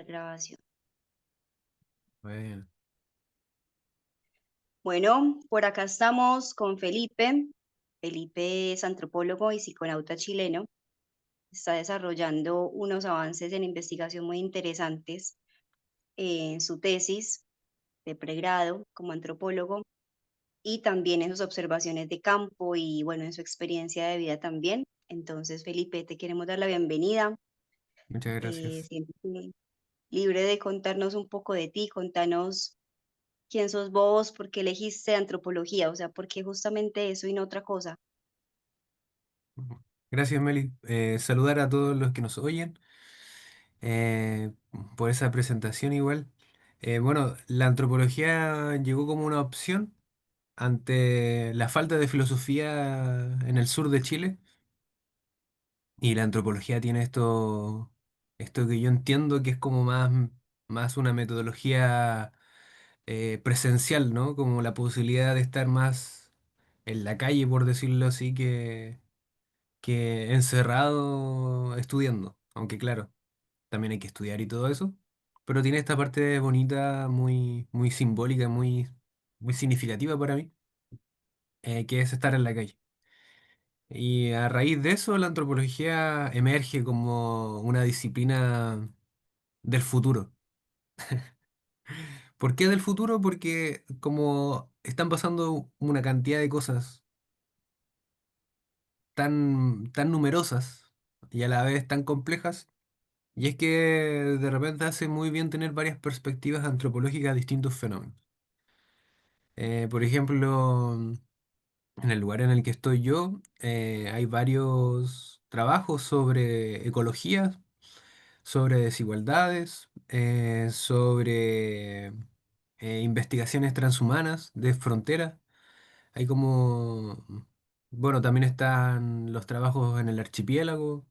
Grabación. Bueno, Bueno, por acá estamos con Felipe. Felipe es antropólogo y psiconauta chileno. Está desarrollando unos avances en investigación muy interesantes en su tesis de pregrado como antropólogo y también en sus observaciones de campo y bueno, en su experiencia de vida también. Entonces, Felipe, te queremos dar la bienvenida. muchas gracias. Siéntete libre de contarnos un poco de ti, contanos quién sos vos, por qué elegiste antropología, o sea, por qué justamente eso y no otra cosa. Ujú. Gracias, Meli. Saludar a todos los que nos oyen eh, por esa presentación igual. Bueno, la antropología llegó como una opción ante la falta de filosofía en el sur de Chile y la antropología tiene esto que yo entiendo que es como más una metodología presencial, ¿no? Como la posibilidad de estar más en la calle, por decirlo así, que encerrado estudiando. Aunque claro, también hay que estudiar y todo eso. Pero tiene esta parte bonita, muy simbólica, muy significativa para mí, que es estar en la calle. Y a raíz de eso, la antropología emerge como una disciplina del futuro. ¿Por qué del futuro? Porque como están pasando una cantidad de cosas tan numerosas y a la vez tan complejas, y es que de repente hace muy bien tener varias perspectivas antropológicas a distintos fenómenos. Por ejemplo, en el lugar en el que estoy yo, hay varios trabajos sobre ecología, sobre desigualdades, sobre investigaciones transhumanas de frontera. Hay como, bueno, también están los trabajos en el archipiélago.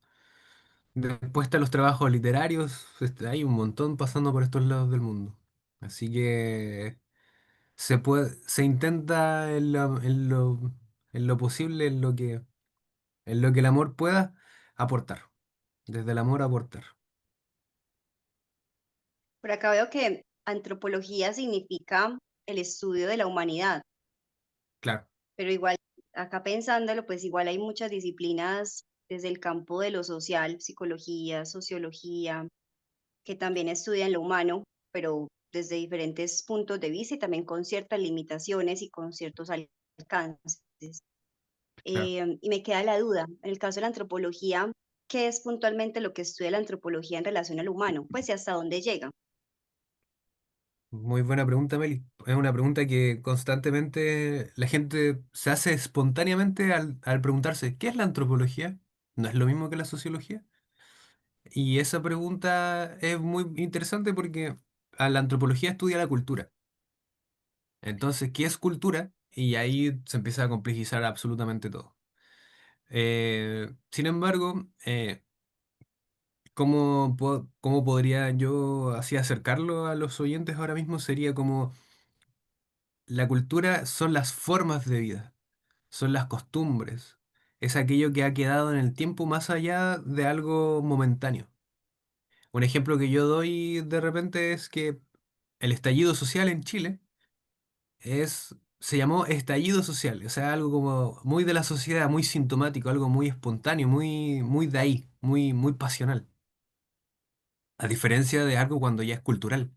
Después están los trabajos literarios, hay un montón pasando por estos lados del mundo. Así que se intenta en lo posible, en lo que el amor pueda, aportar. Desde el amor aportar. Por acá veo que antropología significa el estudio de la humanidad, Claro. pero igual, acá pensándolo, pues igual hay muchas disciplinas desde el campo de lo social, psicología, sociología, que también estudian lo humano, pero desde diferentes puntos de vista y también con ciertas limitaciones y con ciertos alcances. Claro. Y me queda la duda, en el caso de la antropología, ¿qué es puntualmente lo que estudia la antropología en relación al humano? Pues y hasta dónde llega. Muy buena pregunta, Meli. Es una pregunta que constantemente la gente se hace espontáneamente al preguntarse, ¿qué es la antropología? ¿No es lo mismo que la sociología? Y esa pregunta es muy interesante porque a la antropología estudia la cultura. Entonces, ¿qué es cultura? Y ahí se empieza a complejizar absolutamente todo. Sin embargo, cómo podría yo así acercarlo a los oyentes ahora mismo? Sería como la cultura son las formas de vida, son las costumbres, es aquello que ha quedado en el tiempo más allá de algo momentáneo. Un ejemplo que yo doy de repente es que el estallido social en Chile se llamó estallido social, o sea, algo como muy de la sociedad, muy sintomático, algo muy espontáneo, muy de ahí, muy pasional. A diferencia de algo cuando ya es cultural.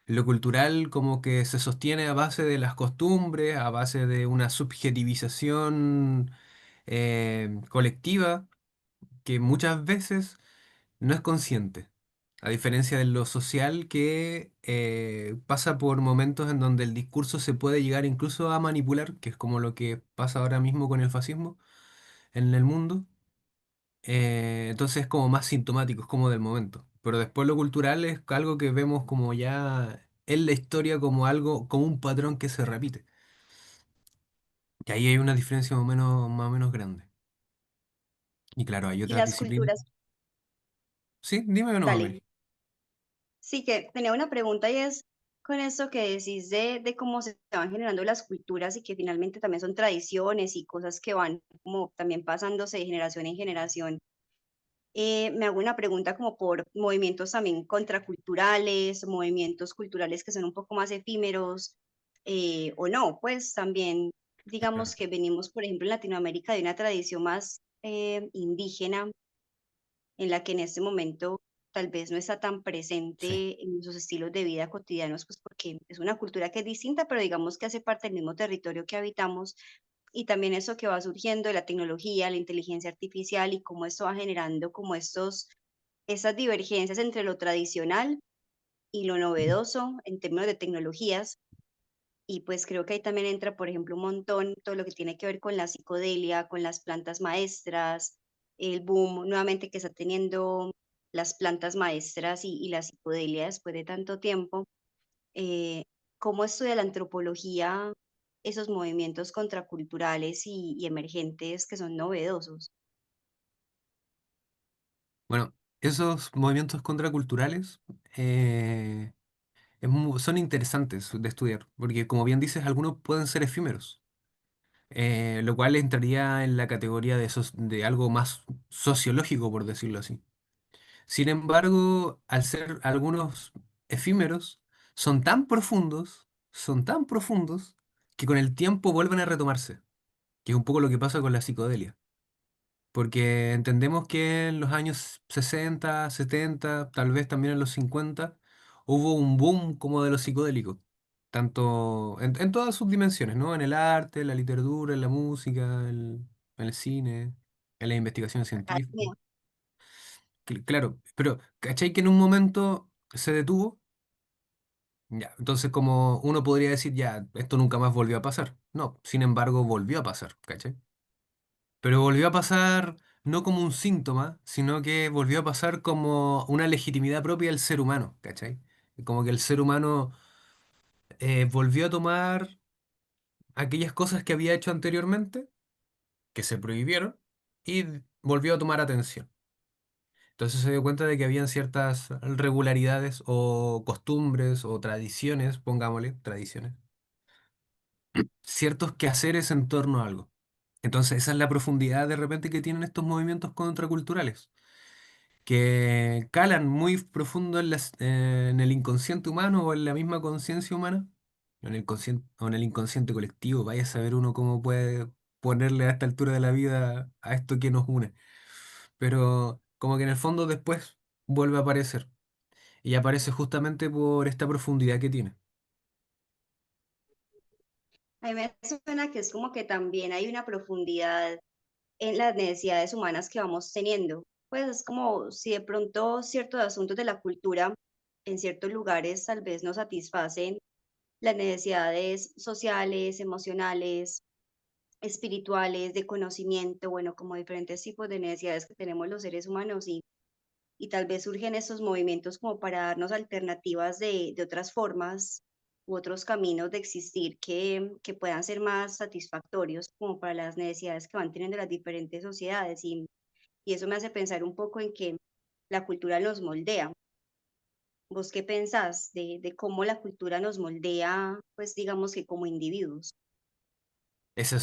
Lo cultural como que se sostiene a base de las costumbres, a base de una subjetivización colectiva que muchas veces no es consciente. A diferencia de lo social que pasa por momentos en donde el discurso se puede llegar incluso a manipular, que es como lo que pasa ahora mismo con el fascismo en el mundo. Entonces es como más sintomático, es como del momento. Pero después lo cultural es algo que vemos como ya en la historia como algo, como un patrón que se repite. Y ahí hay una diferencia más o menos grande. Y claro, hay Y otras las disciplinas. culturas, Sí, dime o no, dale. Mary. Sí, que tenía una pregunta y es con esto que decís de cómo se van generando las culturas y que finalmente también son tradiciones y cosas que van como también pasándose de generación en generación. Me hago una pregunta como por movimientos también contraculturales, movimientos culturales que son un poco más efímeros, o no, pues también digamos Claro. que venimos, por ejemplo, en Latinoamérica de una tradición más indígena, en la que en este momento tal vez no está tan Sí. presente en sus estilos de vida cotidianos, pues porque es una cultura que es distinta, pero digamos que hace parte del mismo territorio que habitamos, y también eso que va surgiendo de la tecnología, la inteligencia artificial y cómo esto va generando como esas divergencias entre lo tradicional y lo novedoso en términos de tecnologías. Y pues creo que ahí también entra, por ejemplo, un montón todo lo que tiene que ver con la psicodelia, con las plantas maestras, el boom nuevamente que está teniendo las plantas maestras y la psicodelia después de tanto tiempo. eh, ¿Cómo estudia la antropología esos movimientos contraculturales y emergentes que son novedosos? Bueno, esos movimientos contraculturales eh, son interesantes de estudiar, porque como bien dices, algunos pueden ser efímeros, lo cual entraría en la categoría de algo más sociológico, por decirlo así. Sin embargo, al ser algunos efímeros, son tan profundos, que con el tiempo vuelven a retomarse, que es un poco lo que pasa con la psicodelia. Porque entendemos que en los años 60, 70, tal vez también en los 50, hubo un boom como de los psicodélicos, tanto en todas sus dimensiones, ¿no? En el arte, en la literatura, en la música, en el cine, en la investigación científica. Claro, pero ¿cachai que en un momento se detuvo? Ya, entonces como uno podría decir, ya, esto nunca más volvió a pasar. No, sin embargo, volvió a pasar, ¿cachai? Pero volvió a pasar no como un síntoma, sino que volvió a pasar como una legitimidad propia del ser humano, ¿cachai? Como que el ser humano volvió a tomar aquellas cosas que había hecho anteriormente, que se prohibieron, y volvió a tomar atención. Entonces se dio cuenta de que habían ciertas regularidades o costumbres o tradiciones, pongámosle, tradiciones, ciertos quehaceres en torno a algo. Entonces esa es la profundidad de repente que tienen estos movimientos contraculturales, que calan muy profundo en el inconsciente humano o en la misma conciencia humana, o en el inconsciente colectivo. Vaya a saber uno cómo puede ponerle a esta altura de la vida a esto que nos une. Pero como que en el fondo después vuelve a aparecer. Y aparece justamente por esta profundidad que tiene. A mí me suena que es como que también hay una profundidad en las necesidades humanas que vamos teniendo. Pues es como si de pronto ciertos asuntos de la cultura en ciertos lugares tal vez no satisfacen las necesidades sociales, emocionales, espirituales, de conocimiento, bueno, como diferentes tipos de necesidades que tenemos los seres humanos y tal vez surgen estos movimientos como para darnos alternativas de otras formas u otros caminos de existir que puedan ser más satisfactorios como para las necesidades que van teniendo las diferentes sociedades. Y eso me hace pensar un poco en que la cultura nos moldea. ¿Vos qué pensás de cómo la cultura nos moldea, pues digamos que como individuos? Ese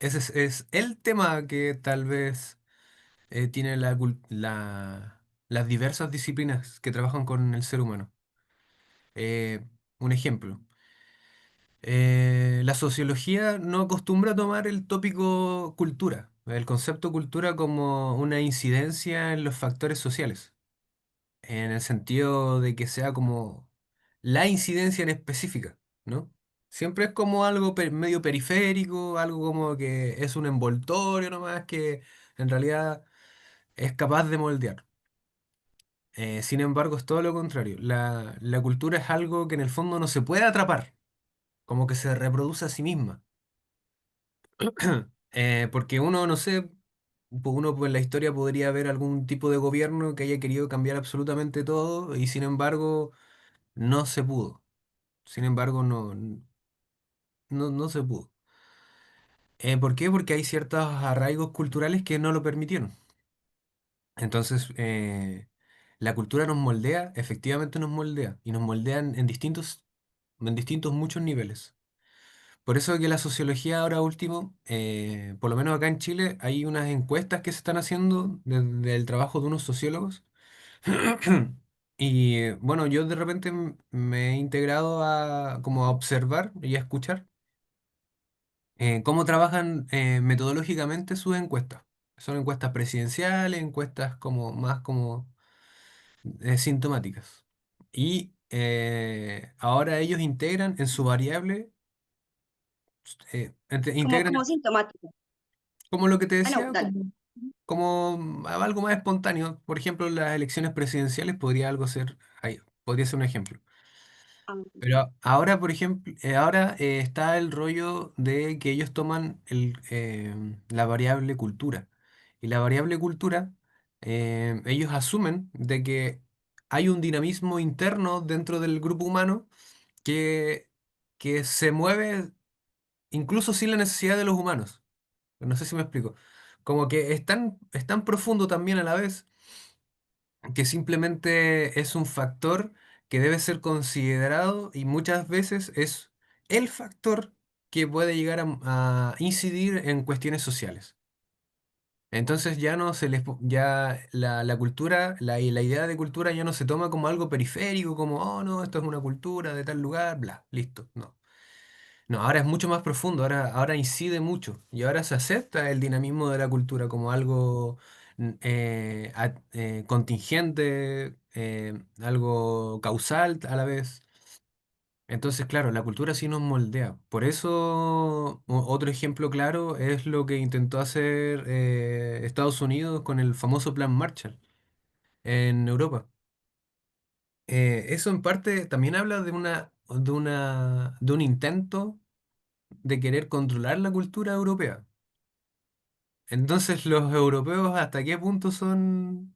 es el tema que tal vez tiene las diversas disciplinas que trabajan con el ser humano. Eh, un ejemplo, la sociología no acostumbra a tomar el tópico cultura, el concepto cultura como una incidencia en los factores sociales, en el sentido de que sea como la incidencia en específica, ¿no? Siempre es como algo medio periférico, algo como que es un envoltorio nomás que en realidad es capaz de moldear. Sin embargo, es todo lo contrario. La cultura es algo que en el fondo no se puede atrapar, como que se reproduce a sí misma. Porque uno, no sé, uno pues, en la historia podría ver algún tipo de gobierno que haya querido cambiar absolutamente todo y sin embargo no se pudo. Sin embargo, no se pudo. ¿Por qué? Porque hay ciertos arraigos culturales que no lo permitieron. Entonces, la cultura nos moldea, efectivamente nos moldea, y nos moldean en distintos muchos niveles. Por eso que la sociología ahora último, por lo menos acá en Chile, hay unas encuestas que se están haciendo del trabajo de unos sociólogos. Y bueno, yo de repente me he integrado a como a observar y a escuchar cómo trabajan metodológicamente sus encuestas. Son encuestas presidenciales, encuestas como más como sintomáticas. Y ahora ellos integran en su variable, como, integran como sintomático. como lo que te Ah, no, decía, dale. como algo más espontáneo. Por ejemplo, las elecciones presidenciales podría algo ser, ahí, podría ser un ejemplo. Ah, Pero ahora, por ejemplo, ahora está el rollo de que ellos toman la variable cultura. Y la variable cultura, ellos asumen de que hay un dinamismo interno dentro del grupo humano que, que se mueve incluso sin la necesidad de los humanos. No sé si me explico. Como que es tan profundo también a la vez que simplemente es un factor que debe ser considerado y muchas veces es el factor que puede llegar a incidir en cuestiones sociales. Entonces ya no se les, ya la cultura, la idea de cultura ya no se toma como algo periférico, como, oh no, esto es una cultura de tal lugar, bla, listo. No. No, ahora es mucho más profundo, ahora incide mucho y ahora se acepta el dinamismo de la cultura como algo contingente, algo causal a la vez. Entonces, claro, la cultura sí nos moldea. Por eso, otro ejemplo claro es lo que intentó hacer Estados Unidos con el famoso Plan Marshall en Europa. Eso en parte también habla de un intento de querer controlar la cultura europea. Entonces, los europeos, ¿hasta qué punto son,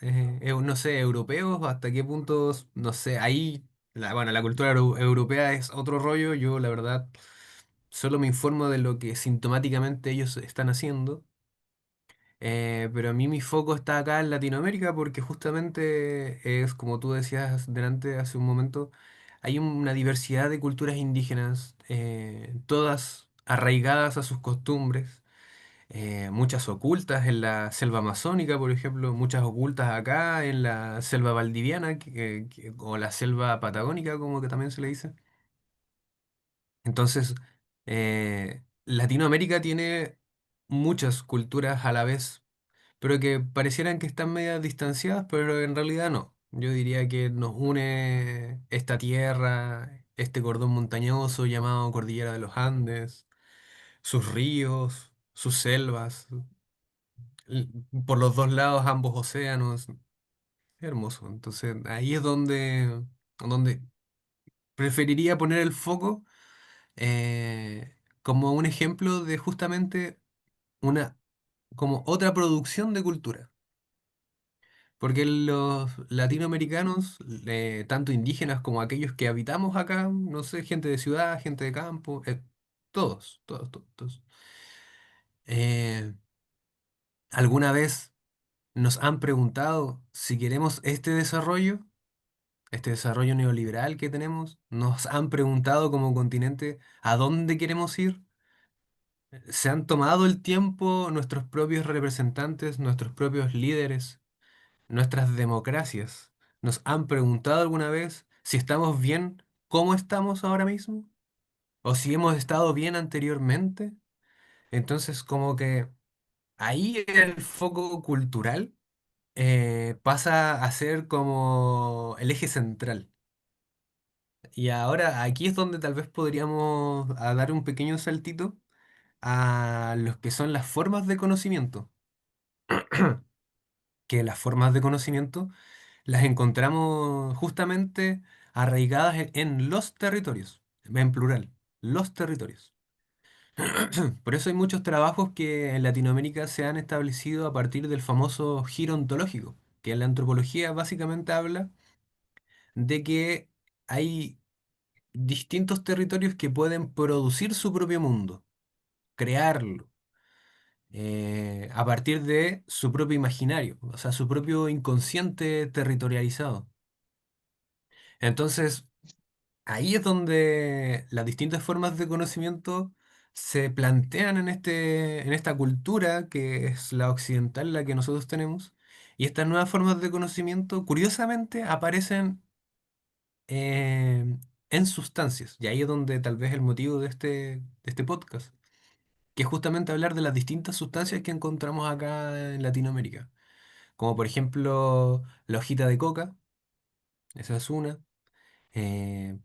no sé, europeos? ¿Hasta qué punto, no sé, ahí, bueno, la cultura europea es otro rollo. Yo, la verdad, solo me informo de lo que sintomáticamente ellos están haciendo. Pero a mí mi foco está acá en Latinoamérica porque justamente es, como tú decías delante hace un momento, hay una diversidad de culturas indígenas, todas arraigadas a sus costumbres, muchas ocultas en la selva amazónica, por ejemplo, muchas ocultas acá en la selva valdiviana o la selva patagónica, como que también se le dice. Entonces, Latinoamérica tiene muchas culturas a la vez, pero que parecieran que están medias distanciadas, pero en realidad no. Yo diría que nos une esta tierra, este cordón montañoso llamado Cordillera de los Andes, sus ríos, sus selvas, l- por los dos lados ambos océanos. Hermoso. Entonces, ahí es donde preferiría poner el foco como un ejemplo de justamente una, como otra producción de cultura. Porque los latinoamericanos, tanto indígenas como aquellos que habitamos acá, no sé, gente de ciudad, gente de campo, todos, eh, ¿alguna vez nos han preguntado si queremos este desarrollo neoliberal que tenemos? ¿Nos han preguntado como continente a dónde queremos ir? ¿Se han tomado el tiempo nuestros propios representantes, nuestros propios líderes, nuestras democracias? ¿Nos han preguntado alguna vez si estamos bien como estamos ahora mismo? ¿O si hemos estado bien anteriormente? Entonces, como que ahí el foco cultural pasa a ser como el eje central. Y ahora aquí es donde tal vez podríamos dar un pequeño saltito a los que son las formas de conocimiento. Que las formas de conocimiento las encontramos justamente arraigadas en los territorios, en plural, los territorios. Por eso hay muchos trabajos que en Latinoamérica se han establecido a partir del famoso giro ontológico, que en la antropología básicamente habla de que hay distintos territorios que pueden producir su propio mundo, crearlo, a partir de su propio imaginario, o sea, su propio inconsciente territorializado. Entonces, ahí es donde las distintas formas de conocimiento se plantean en esta cultura que es la occidental, la que nosotros tenemos. Y estas nuevas formas de conocimiento, curiosamente, aparecen eh, en sustancias. Y ahí es donde tal vez el motivo de este podcast, que es justamente hablar de las distintas sustancias que encontramos acá en Latinoamérica. Como por ejemplo la hojita de coca, esa es una.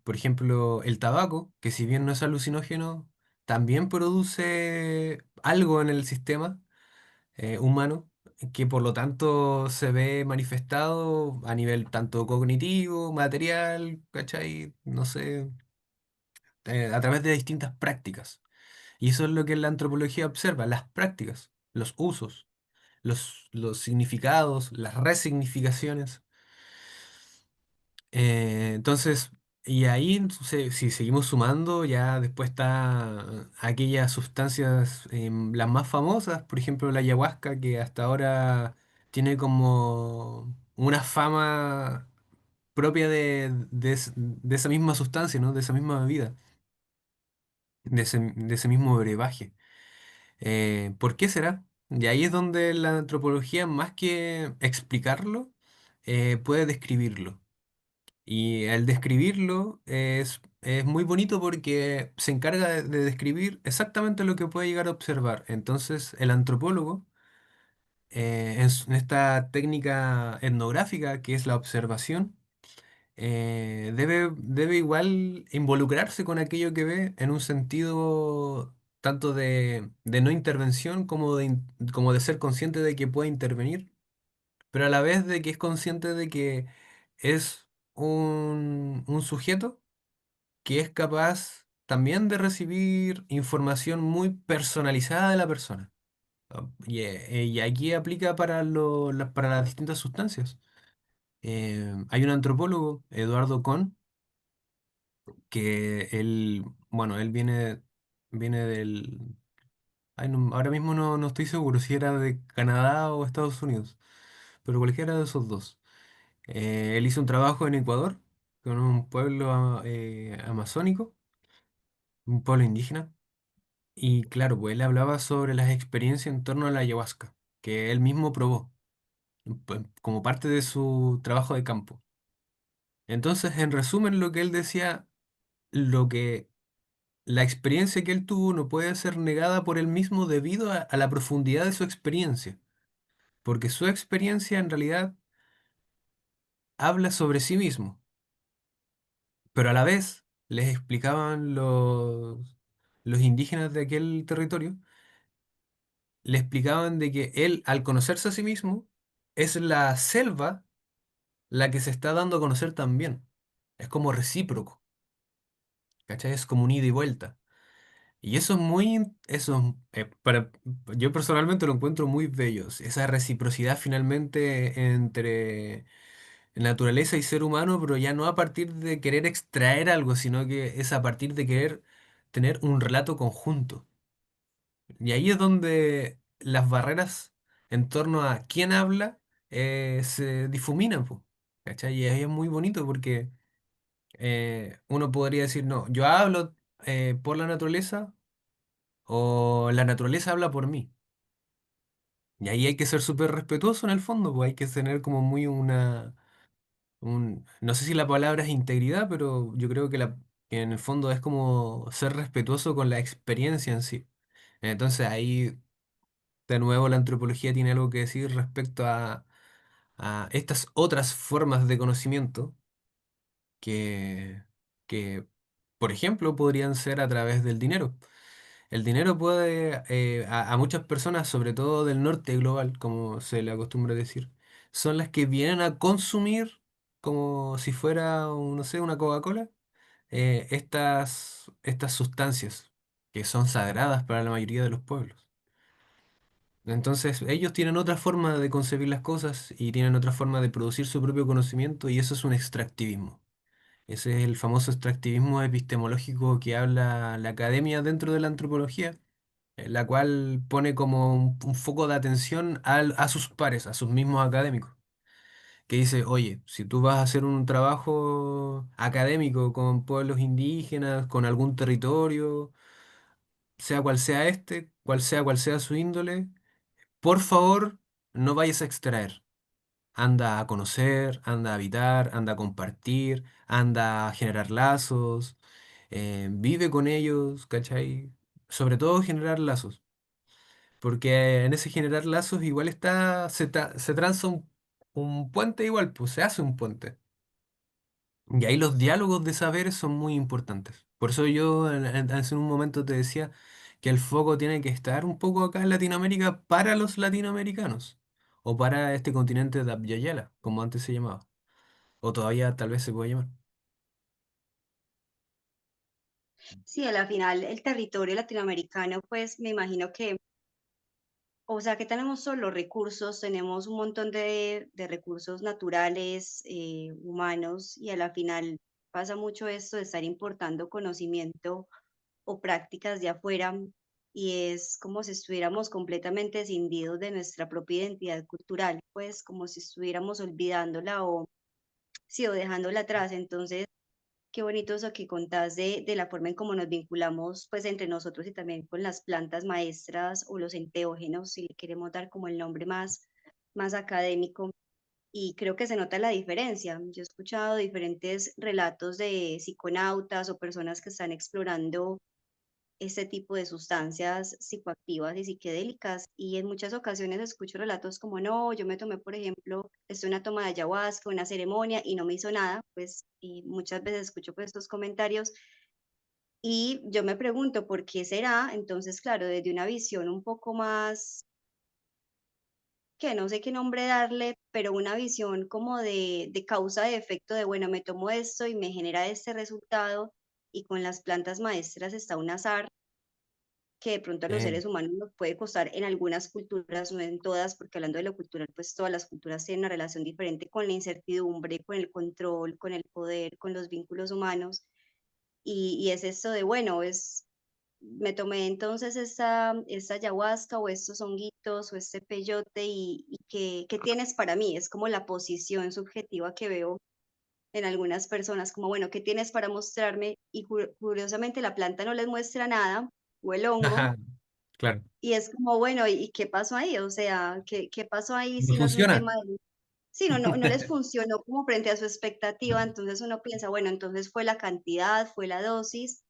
Por ejemplo, el tabaco, que si bien no es alucinógeno, también produce algo en el sistema humano, que por lo tanto se ve manifestado a nivel tanto cognitivo, material, ¿cachai? No sé, a través de distintas prácticas. Y eso es lo que la antropología observa, las prácticas, los usos, los significados, las resignificaciones. Entonces, y ahí, si seguimos sumando, ya después está aquellas sustancias, las más famosas, por ejemplo, la ayahuasca, que hasta ahora tiene como una fama propia de esa misma sustancia, ¿no? De esa misma bebida, de ese mismo brebaje. ¿Por qué será? Y ahí es donde la antropología, más que explicarlo, puede describirlo. Y al describirlo es muy bonito porque se encarga de describir exactamente lo que puede llegar a observar. Entonces, el antropólogo, en esta técnica etnográfica que es la observación, debe igual involucrarse con aquello que ve en un sentido tanto de no intervención como como de ser consciente de que puede intervenir, pero a la vez de que es consciente de que es un sujeto que es capaz también de recibir información muy personalizada de la persona. Y aquí aplica para, para las distintas sustancias. Hay un antropólogo, Eduardo Kohn, que él, bueno, él viene del... ay, ahora mismo no estoy seguro si era de Canadá o Estados Unidos, pero cualquiera de esos dos. Él hizo un trabajo en Ecuador con un pueblo amazónico, un pueblo indígena, y claro, pues él hablaba sobre las experiencias en torno a la ayahuasca, que él mismo probó como parte de su trabajo de campo. Entonces, en resumen, lo que él decía, lo que la experiencia que él tuvo no puede ser negada por él mismo debido a la profundidad de su experiencia, porque su experiencia en realidad habla sobre sí mismo, pero a la vez les explicaban los indígenas de aquel territorio, le explicaban de que él, al conocerse a sí mismo, es la selva la que se está dando a conocer también. Es como recíproco, ¿cachai? Es como un ida y vuelta. Y eso es yo personalmente lo encuentro muy bello. Esa reciprocidad finalmente entre naturaleza y ser humano, pero ya no a partir de querer extraer algo, sino que es a partir de querer tener un relato conjunto. Y ahí es donde las barreras en torno a quién habla se difuminan, po, ¿cachai? Y ahí es muy bonito porque uno podría decir, no, yo hablo por la naturaleza o la naturaleza habla por mí. Y ahí hay que ser súper respetuoso en el fondo, pues hay que tener como muy no sé si la palabra es integridad, pero yo creo que en el fondo es como ser respetuoso con la experiencia en sí. Entonces ahí, de nuevo, la antropología tiene algo que decir respecto a estas otras formas de conocimiento que, que, por ejemplo, podrían ser a través del dinero. El dinero puede, a muchas personas, sobre todo del norte global, como se le acostumbra decir, son las que vienen a consumir como si fuera, no sé, una Coca-Cola, estas sustancias que son sagradas para la mayoría de los pueblos. Entonces, ellos tienen otra forma de concebir las cosas y tienen otra forma de producir su propio conocimiento y eso es un extractivismo. Ese es el famoso extractivismo epistemológico que habla la academia dentro de la antropología, la cual pone como un foco de atención a sus pares, a sus mismos académicos. que dice, oye, si tú vas a hacer un trabajo académico con pueblos indígenas, con algún territorio, sea cual sea este, cual sea su índole, por favor, no vayas a extraer. Anda a conocer, anda a habitar, anda a compartir, anda a generar lazos, vive con ellos, ¿cachai? Sobre todo generar lazos, porque en ese generar lazos igual se tranza un puente igual, pues se hace un puente. Y ahí los diálogos de saberes son muy importantes. Por eso yo hace un momento te decía que el foco tiene que estar un poco acá en Latinoamérica para los latinoamericanos, o para este continente de Abya, como antes se llamaba, o todavía tal vez se puede llamar. Sí, a la final el territorio latinoamericano, pues me imagino que, o sea, que tenemos solo recursos, tenemos un montón de recursos naturales, humanos, y a la final pasa mucho esto de estar importando conocimiento o prácticas de afuera, y es como si estuviéramos completamente escindidos de nuestra propia identidad cultural, pues como si estuviéramos olvidándola o, sí, o dejándola atrás. Entonces, qué bonito eso que contás de la forma en cómo nos vinculamos pues entre nosotros y también con las plantas maestras o los enteógenos, si le queremos dar como el nombre más académico. Y creo que se nota la diferencia. Yo he escuchado diferentes relatos de psiconautas o personas que están explorando este tipo de sustancias psicoactivas y psiquedélicas. Y en muchas ocasiones escucho relatos como, no, yo me tomé, por ejemplo, una toma de ayahuasca, una ceremonia y no me hizo nada, pues, y muchas veces escucho pues estos comentarios y yo me pregunto, ¿por qué será? Entonces, claro, desde una visión un poco más, que no sé qué nombre darle, pero una visión como de causa de efecto de, bueno, me tomo esto y me genera este resultado y con las plantas maestras está un azar que de pronto a los Eh, seres humanos nos puede costar en algunas culturas, no en todas, porque hablando de lo cultural, pues todas las culturas tienen una relación diferente con la incertidumbre, con el control, con el poder, con los vínculos humanos. Y es esto de, bueno, me tomé entonces esta ayahuasca o estos honguitos o este peyote y ¿qué tienes para mí? Es como la posición subjetiva que veo en algunas personas, como, bueno, ¿qué tienes para mostrarme? Y curiosamente la planta no les muestra nada, o el hongo, ajá, claro, y es como, bueno, ¿y qué pasó ahí? O sea, ¿qué pasó ahí no si no es un funciona. tema de... Sí, no les funcionó como frente a su expectativa, entonces uno piensa, bueno, entonces fue la cantidad, fue la dosis,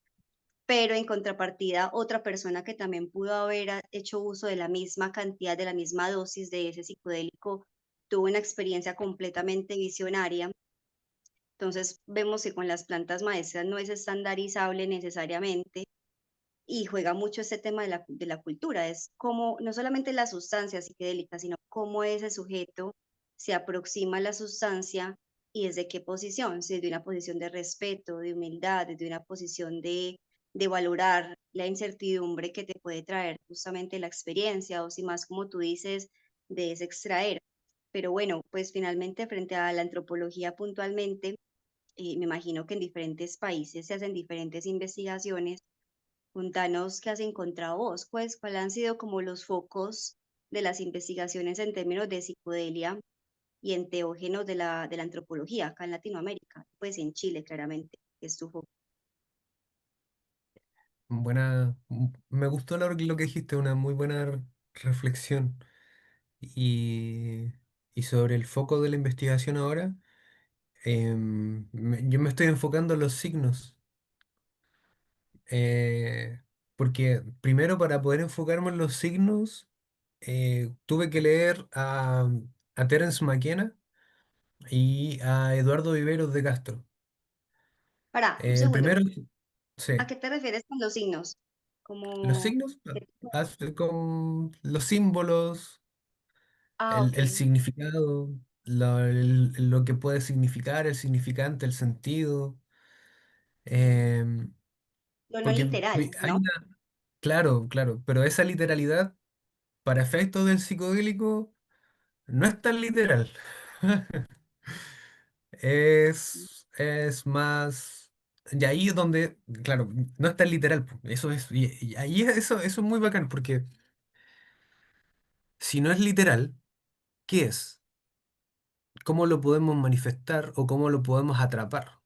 pero en contrapartida, otra persona que también pudo haber hecho uso de la misma cantidad, de la misma dosis de ese psicodélico, tuvo una experiencia completamente visionaria. Entonces vemos que con las plantas maestras no es estandarizable necesariamente y juega mucho este tema de la cultura, es como no solamente la sustancia psicodélica, sino cómo ese sujeto se aproxima a la sustancia y desde qué posición, si desde una posición de respeto, de humildad, desde una posición de valorar la incertidumbre que te puede traer justamente la experiencia, o si más como tú dices, de ese extraer. Pero bueno, pues finalmente frente a la antropología puntualmente, me imagino que en diferentes países se hacen diferentes investigaciones. Contanos qué has encontrado vos, pues, cuáles han sido como los focos de las investigaciones en términos de psicodelia y enteógenos de la antropología acá en Latinoamérica, pues en Chile, claramente, que es tu foco. Me gustó lo que dijiste, una muy buena reflexión. Y, y sobre el foco de la investigación ahora, yo me estoy enfocando en los signos, eh, porque primero para poder enfocarme en los signos, tuve que leer a Terence McKenna y a Eduardo Viveros de Castro. Para, un El segundo, primero, sí, ¿a qué te refieres con los signos? los Como, signos, con los símbolos, ok, el significado, lo que puede significar, el significante, el sentido. em, lo no Porque literal, hay ¿no? una, claro, claro, pero esa literalidad para efectos del psicodélico no es tan literal. Es más, y ahí es donde, claro, no es tan literal, po. Eso es, y ahí eso es muy bacán, porque si no es literal, ¿qué es? cómo lo podemos manifestar o cómo lo podemos atrapar,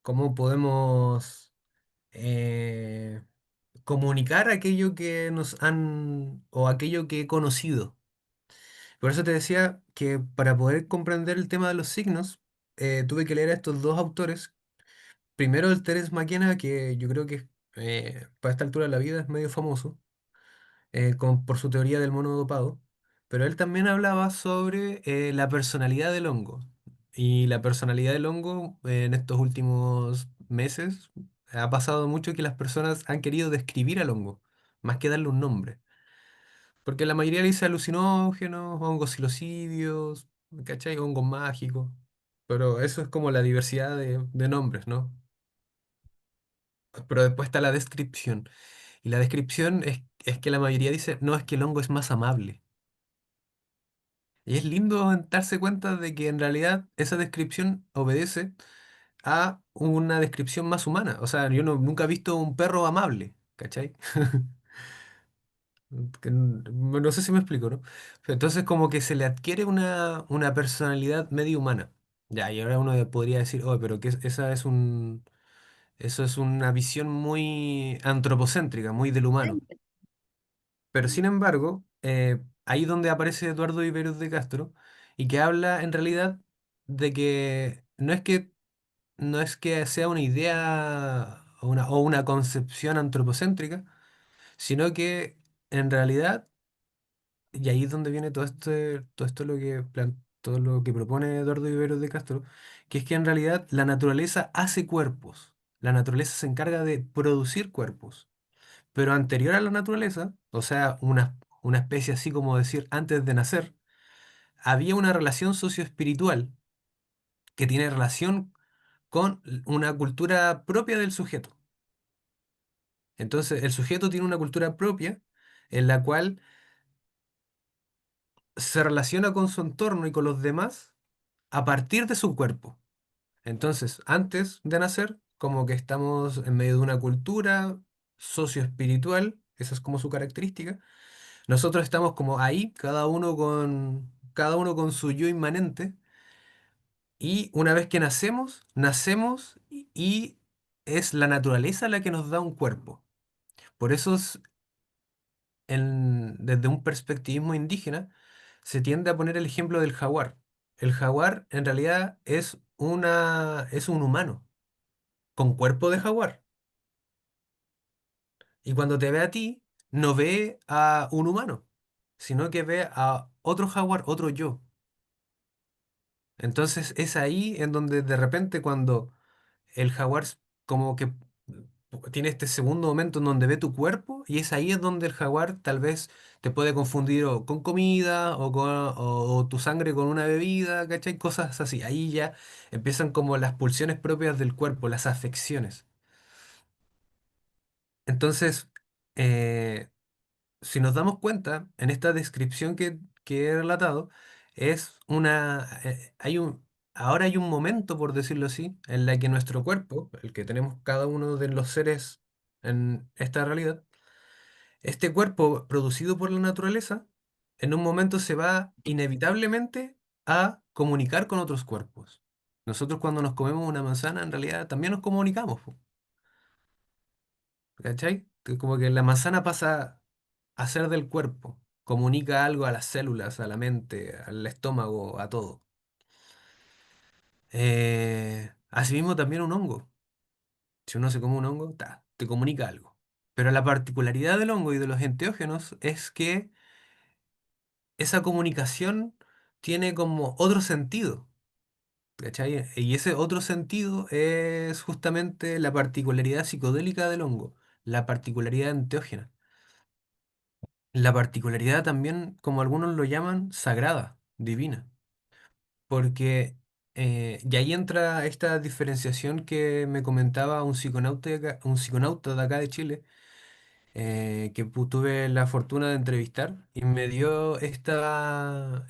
cómo podemos eh, comunicar aquello que nos han o aquello que he conocido. Por eso te decía que para poder comprender el tema de los signos, tuve que leer a estos dos autores. Primero el Terence McKenna, que yo creo que para esta altura de la vida es medio famoso, por su teoría del mono dopado, pero él también hablaba sobre la personalidad del hongo. Y la personalidad del hongo en estos últimos meses ha pasado mucho que las personas han querido describir al hongo, más que darle un nombre. Porque la mayoría le dice alucinógenos, hongos psilocidios, ¿cachai? Hongos mágicos. Pero eso es como la diversidad de nombres, ¿no? Pero después está la descripción. Y la descripción es que la mayoría dice, no, es que el hongo es más amable. Y es lindo darse cuenta de que en realidad esa descripción obedece a una descripción más humana. O sea, yo nunca he visto un perro amable, ¿cachai? No sé si me explico, ¿no? Pero entonces como que se le adquiere una personalidad medio humana. Ya, y ahora uno podría decir, oh, pero que eso es una visión muy antropocéntrica, muy del humano. Pero sin embargo, ahí donde aparece Eduardo Viveros de Castro y que habla en realidad de que no es que sea una idea o una concepción antropocéntrica, sino que en realidad, y ahí es donde viene todo esto todo lo que propone Eduardo Viveros de Castro, que es que en realidad la naturaleza hace cuerpos, la naturaleza se encarga de producir cuerpos. Pero anterior a la naturaleza, o sea, una especie así como decir antes de nacer, había una relación socioespiritual que tiene relación con una cultura propia del sujeto. Entonces, el sujeto tiene una cultura propia en la cual se relaciona con su entorno y con los demás a partir de su cuerpo. Entonces, antes de nacer, como que estamos en medio de una cultura socioespiritual, esa es como su característica. Nosotros estamos como ahí, cada uno con su yo inmanente, y una vez que nacemos y es la naturaleza la que nos da un cuerpo. Por eso desde un perspectivismo indígena se tiende a poner el ejemplo del jaguar. El jaguar en realidad es un humano con cuerpo de jaguar. Y cuando te ve a ti, no ve a un humano, sino que ve a otro jaguar, otro yo. Entonces es ahí en donde de repente cuando el jaguar como que tiene este segundo momento en donde ve tu cuerpo y es ahí es donde el jaguar tal vez te puede confundir o con comida o tu sangre con una bebida, ¿cachai? Cosas así. Ahí ya empiezan como las pulsiones propias del cuerpo, las afecciones. Entonces, eh, si nos damos cuenta, en esta descripción que he relatado, ahora hay un momento, por decirlo así, en la que nuestro cuerpo, el que tenemos cada uno de los seres en esta realidad, este cuerpo producido por la naturaleza, en un momento se va inevitablemente a comunicar con otros cuerpos. Nosotros cuando nos comemos una manzana, en realidad también nos comunicamos, po, ¿cachai? Que como que la manzana pasa a ser del cuerpo, comunica algo a las células, a la mente, al estómago, a todo. Asimismo también un hongo. Si uno se come un hongo, te comunica algo. Pero la particularidad del hongo y de los enteógenos es que esa comunicación tiene como otro sentido, ¿cachai? Y ese otro sentido es justamente la particularidad psicodélica del hongo, la particularidad enteógena. La particularidad también, como algunos lo llaman, sagrada, divina, porque y ahí entra esta diferenciación que me comentaba un psiconauta de acá de Chile, que tuve la fortuna de entrevistar y me dio esta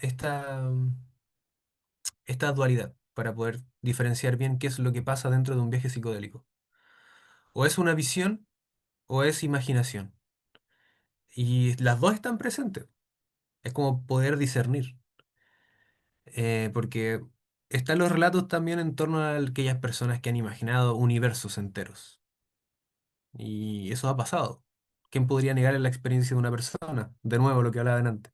dualidad para poder diferenciar bien qué es lo que pasa dentro de un viaje psicodélico. O es una visión o es imaginación. Y las dos están presentes. Es como poder discernir. están los relatos también en torno a aquellas personas que han imaginado universos enteros. Y eso ha pasado. ¿Quién podría negar la experiencia de una persona? De nuevo, lo que hablaba antes.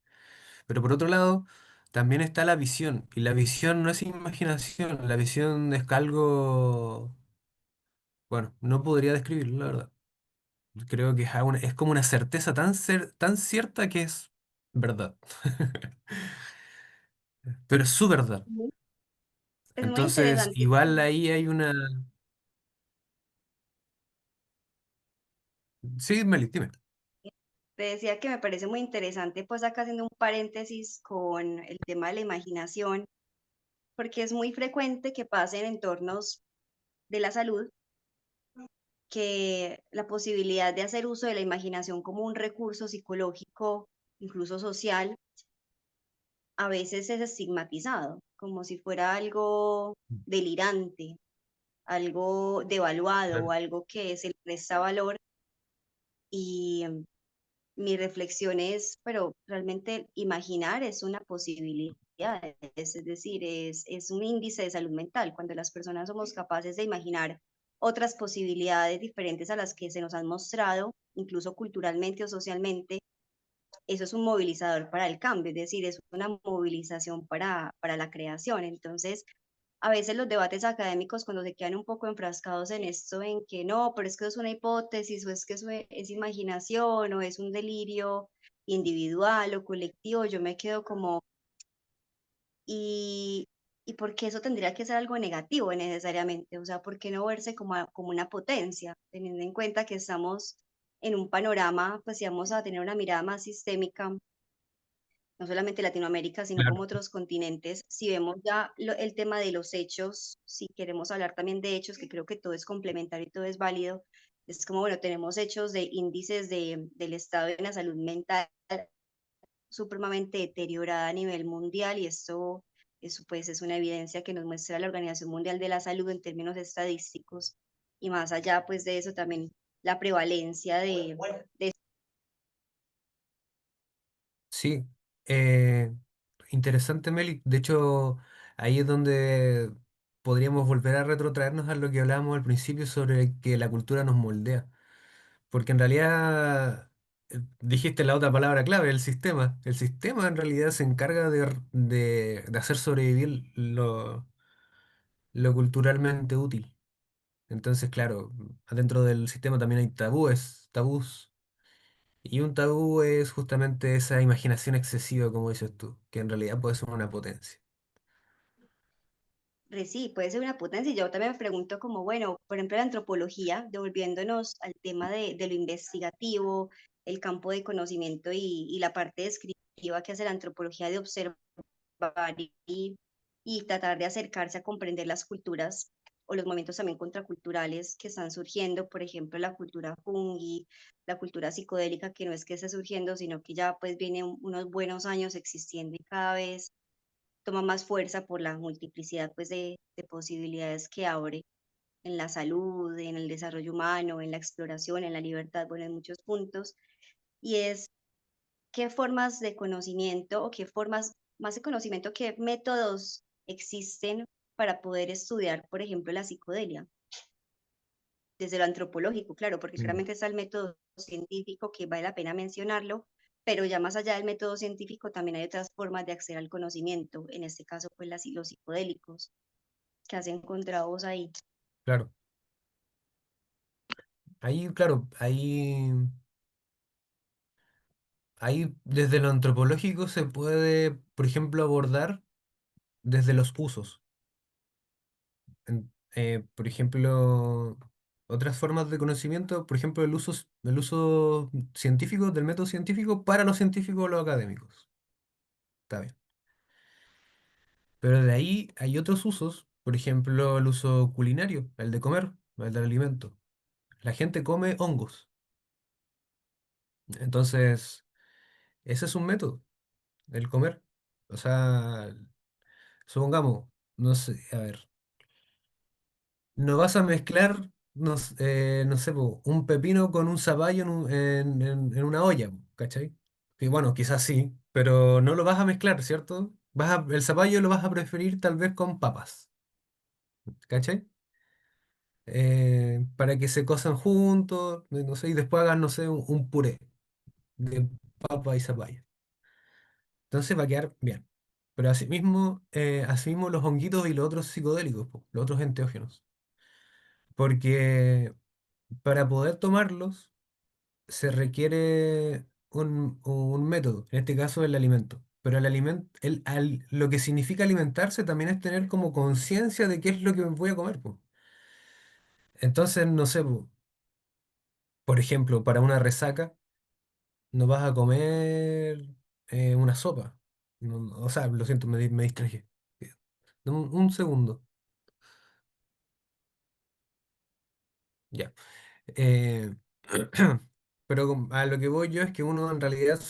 Pero por otro lado, también está la visión. Y la visión no es imaginación, la visión es algo, bueno, no podría describirlo, la verdad. Creo que es como una certeza tan cierta que es verdad. Pero es su verdad. Ujú. Es muy Entonces, interesante. igual ahí hay una... Sí, Meli, dime. Te decía que me parece muy interesante, pues acá haciendo un paréntesis con el tema de la imaginación, porque es muy frecuente que pase en entornos de la salud que la posibilidad de hacer uso de la imaginación como un recurso psicológico, incluso social, a veces es estigmatizado, como si fuera algo delirante, algo devaluado o Claro. algo que se le presta valor. Y mi reflexión es, pero realmente imaginar es una posibilidad, es decir, es un índice de salud mental. Cuando las personas somos capaces de imaginar otras posibilidades diferentes a las que se nos han mostrado, incluso culturalmente o socialmente, eso es un movilizador para el cambio, es decir, es una movilización para la creación. Entonces, a veces los debates académicos cuando se quedan un poco enfrascados en esto, en que no, pero es que es una hipótesis, o es que eso es imaginación, o es un delirio individual o colectivo, yo me quedo como, ¿y, y por qué eso tendría que ser algo negativo necesariamente? O sea, ¿por qué no verse como, como una potencia, teniendo en cuenta que estamos en un panorama, pues si vamos a tener una mirada más sistémica, no solamente Latinoamérica, sino como Claro. otros continentes, si vemos ya el tema de los hechos, si queremos hablar también de hechos, que creo que todo es complementario y todo es válido, es como, bueno, tenemos hechos de índices del estado de la salud mental supremamente deteriorada a nivel mundial y eso pues es una evidencia que nos muestra la Organización Mundial de la Salud en términos estadísticos y más allá pues de eso también la prevalencia de Sí, eh, interesante, Meli. De hecho, ahí es donde podríamos volver a retrotraernos a lo que hablábamos al principio sobre que la cultura nos moldea. Porque en realidad, dijiste la otra palabra clave, el sistema. El sistema en realidad se encarga de hacer sobrevivir lo culturalmente útil. Entonces, claro, dentro del sistema también hay tabús. Y un tabú es justamente esa imaginación excesiva, como dices tú, que en realidad puede ser una potencia. Sí, puede ser una potencia. Y yo también me pregunto como, bueno, por ejemplo, la antropología, devolviéndonos al tema de lo investigativo, el campo de conocimiento y la parte descriptiva que hace la antropología de observar y tratar de acercarse a comprender las culturas o los movimientos también contraculturales que están surgiendo, por ejemplo, la cultura fungi, la cultura psicodélica, que no es que esté surgiendo, sino que ya pues viene unos buenos años existiendo y cada vez toma más fuerza por la multiplicidad pues, de posibilidades que abre en la salud, en el desarrollo humano, en la exploración, en la libertad, bueno, en muchos puntos. Y es qué formas de conocimiento o qué formas más de conocimiento, qué métodos existen para poder estudiar, por ejemplo, la psicodelia, desde lo antropológico, claro, porque Mm. claramente está el método científico que vale la pena mencionarlo, pero ya más allá del método científico también hay otras formas de acceder al conocimiento, en este caso pues los psicodélicos, que has encontrado vos ahí. Claro, ahí, claro, ahí desde lo antropológico se puede, por ejemplo, abordar desde los usos. Por ejemplo, otras formas de conocimiento, por ejemplo, el uso científico del método científico para los científicos o los académicos. Está bien. Pero de ahí hay otros usos, por ejemplo, el uso culinario, el de comer, el del alimento. La gente come hongos. Entonces, ese es un método, el comer. O sea, supongamos, no sé, a ver, no vas a mezclar, no sé, po, un pepino con un zapallo en una olla, po, ¿cachai? Y bueno, quizás sí, pero no lo vas a mezclar, ¿cierto? El zapallo lo vas a preferir tal vez con papas, ¿cachai? Para que se cosan juntos, no sé, y después hagan, no sé, un puré de papa y zapallo. Entonces va a quedar bien. Pero asimismo los honguitos y los otros psicodélicos, po, los otros enteógenos. Porque para poder tomarlos se requiere un método, en este caso el alimento. Pero lo que significa alimentarse también es tener como conciencia de qué es lo que me voy a comer, po. Entonces, no sé, po, por ejemplo, para una resaca no vas a comer una sopa. O sea, lo siento, me distraje. Dame un segundo. Ya. Eh, pero a lo que voy yo es que uno en realidad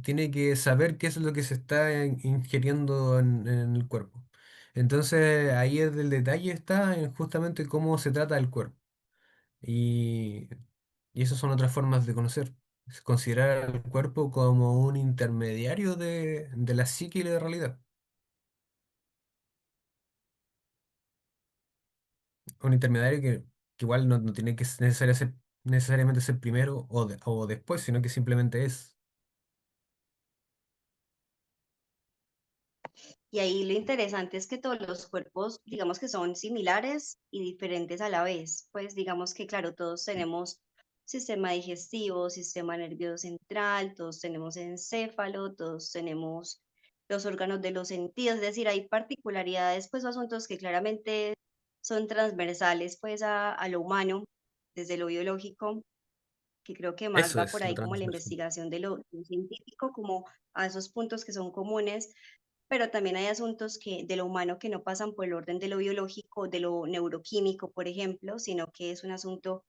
tiene que saber qué es lo que se está ingiriendo en el cuerpo. Entonces ahí el detalle está en justamente cómo se trata el cuerpo. Y, y esas son otras formas de conocer. Es considerar al cuerpo como un intermediario de la psique y la realidad. Un intermediario que igual no tiene que necesariamente ser primero o después, sino que simplemente es. Y ahí lo interesante es que todos los cuerpos, digamos que son similares y diferentes a la vez. Pues digamos que, claro, todos tenemos sistema digestivo, sistema nervioso central, todos tenemos encéfalo, todos tenemos los órganos de los sentidos, es decir, hay particularidades, pues, o asuntos que claramente son transversales, pues, a lo humano, desde lo biológico, que creo que más Eso va por es lo ahí como la transversal. investigación de lo científico, como a esos puntos que son comunes, pero también hay asuntos que, de lo humano que no pasan por el orden de lo biológico, de lo neuroquímico, por ejemplo, sino que es un asunto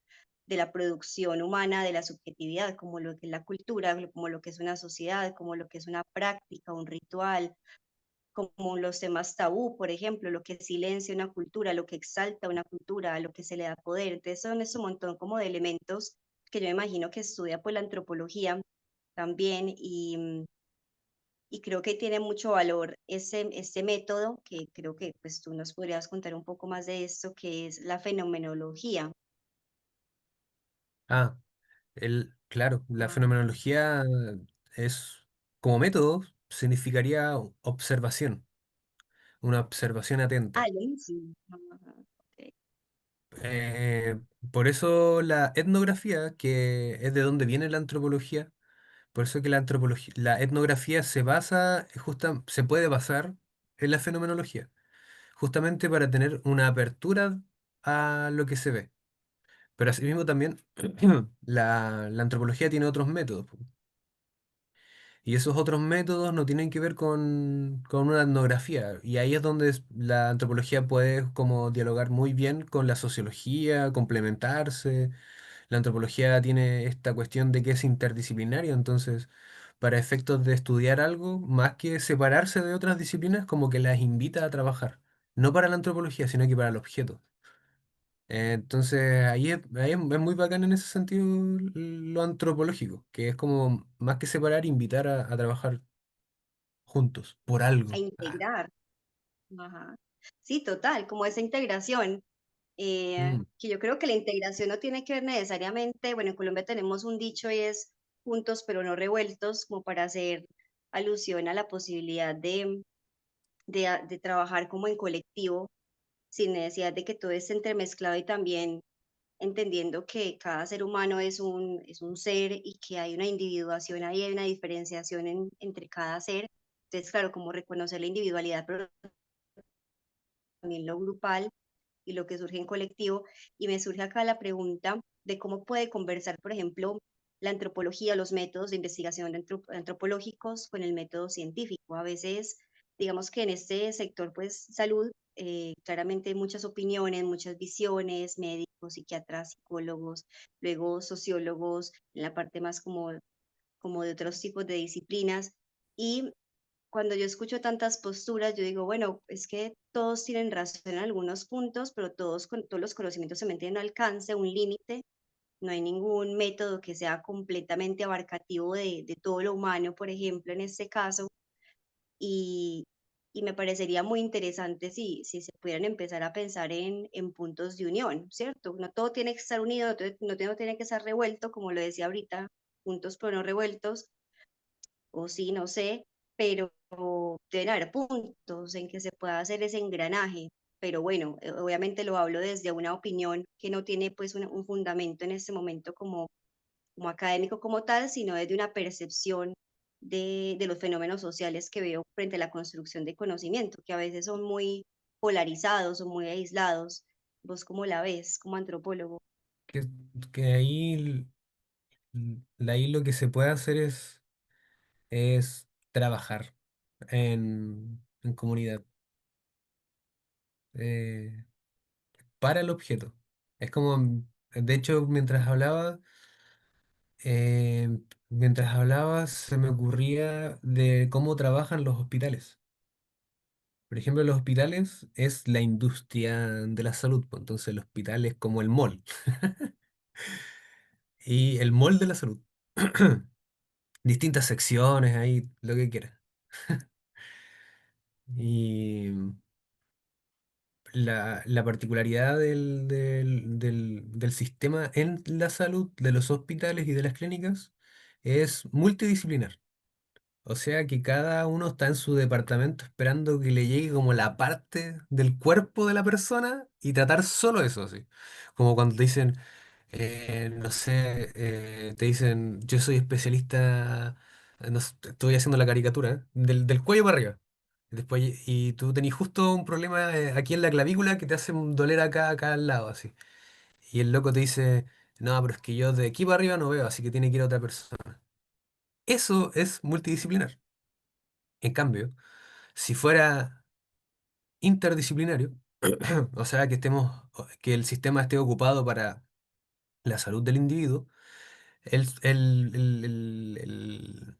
de la producción humana, de la subjetividad, como lo que es la cultura, como lo que es una sociedad, como lo que es una práctica, un ritual, como los temas tabú, por ejemplo, lo que silencia una cultura, lo que exalta una cultura, lo que se le da poder. Entonces son ese montón como de elementos que yo me imagino que estudia pues la antropología también y creo que tiene mucho valor ese método que creo que pues tú nos podrías contar un poco más de esto, que es la fenomenología. Ah, claro, la Ajá. fenomenología es, como método, significaría observación, una observación Ah, atenta. lo mismo. Ajá, ok. Eh, por eso la etnografía, que es de donde viene la antropología, por eso que la etnografía se puede basar en la fenomenología, justamente para tener una apertura a lo que se ve. Pero asimismo también la antropología tiene otros métodos. Y esos otros métodos no tienen que ver con una etnografía. Y ahí es donde la antropología puede como dialogar muy bien con la sociología, complementarse. La antropología tiene esta cuestión de que es interdisciplinario, entonces, para efectos de estudiar algo, más que separarse de otras disciplinas, como que las invita a trabajar. No para la antropología, sino que para el objeto. Entonces, es muy bacán en ese sentido lo antropológico, que es como más que separar, invitar a trabajar juntos, por A algo. integrar. Ajá. Sí, total, como esa integración. Mm. Que yo creo que la integración no tiene que ver necesariamente, bueno, en Colombia tenemos un dicho y es juntos pero no revueltos, como para hacer alusión a la posibilidad de trabajar como en colectivo, sin necesidad de que todo esté entremezclado y también entendiendo que cada ser humano es un ser y que hay una individuación ahí, hay una diferenciación entre cada ser. Entonces, claro, como reconocer la individualidad, pero también lo grupal y lo que surge en colectivo. Y me surge acá la pregunta de cómo puede conversar, por ejemplo, la antropología, los métodos de investigación antropológicos con el método científico. A veces, digamos que en este sector, pues salud, claramente hay muchas opiniones, muchas visiones, médicos, psiquiatras, psicólogos, luego sociólogos, en la parte más como de otros tipos de disciplinas. Y cuando yo escucho tantas posturas, yo digo, bueno, es que todos tienen razón en algunos puntos, pero todos los conocimientos se tienen un alcance, un límite. No hay ningún método que sea completamente abarcativo de todo lo humano, por ejemplo, en este caso. y me parecería muy interesante si se pudieran empezar a pensar en puntos de unión, ¿cierto? No todo tiene que estar unido, no tiene que estar revuelto, como lo decía ahorita, puntos pero no revueltos, o sí, no sé, pero deben haber puntos en que se pueda hacer ese engranaje. Pero bueno, obviamente lo hablo desde una opinión que no tiene pues un fundamento en este momento como académico como tal, sino desde una percepción de los fenómenos sociales que veo frente a la construcción de conocimiento, que a veces son muy polarizados o muy aislados. ¿Vos cómo la ves como antropólogo? Que, que ahí lo que se puede hacer es trabajar en comunidad eh, para el objeto. Es como, de hecho, eh, mientras hablabas, se me ocurría de cómo trabajan los hospitales. Por ejemplo, los hospitales es la industria de la salud, pues, entonces el hospital es como el mall y el mall de la salud. Distintas secciones ahí, lo que quieras. Y la particularidad del sistema en la salud, de los hospitales y de las clínicas, es multidisciplinar. O sea que cada uno está en su departamento esperando que le llegue como la parte del cuerpo de la persona y tratar solo eso, así. Como cuando te dicen, no sé, te dicen, yo soy especialista, no sé, estoy haciendo la caricatura, del cuello para arriba. Después, y tú tenés justo un problema aquí en la clavícula que te hace doler acá al lado, así. Y el loco te dice, no, pero es que yo de aquí para arriba no veo, así que tiene que ir a otra persona. Eso es multidisciplinar. En cambio, si fuera interdisciplinario, o sea, que el sistema esté ocupado para la salud del individuo, el, el, el, el- el-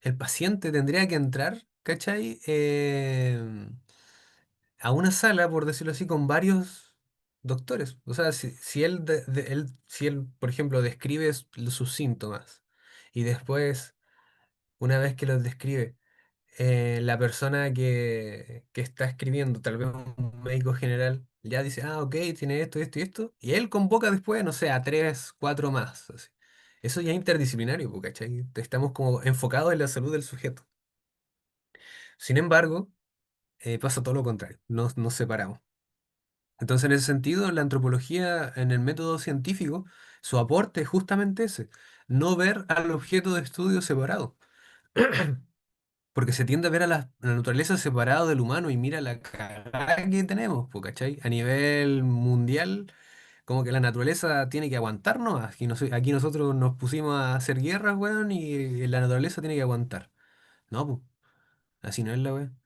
el paciente tendría que entrar, ¿cachai? A una sala, por decirlo así, con varios doctores. O sea, si él, si él, por ejemplo, describe sus síntomas y después, una vez que los describe, la persona que está escribiendo, tal vez un médico general, ya dice, ah, ok, tiene esto, esto y esto, y él convoca después, no sé, a tres, cuatro más. Así. Eso ya es interdisciplinario, po, ¿cachai? Estamos como enfocados en la salud del sujeto. Sin embargo, pasa todo lo contrario, nos separamos. Entonces, en ese sentido, la antropología, en el método científico, su aporte es justamente ese, no ver al objeto de estudio separado. Porque se tiende a ver a la naturaleza separado del humano y mira la cagada que tenemos, po, ¿cachai? A nivel mundial, como que la naturaleza tiene que aguantarnos. Aquí nosotros nos pusimos a hacer guerras, weón, y la naturaleza tiene que aguantar. No, pues, así no es la weón.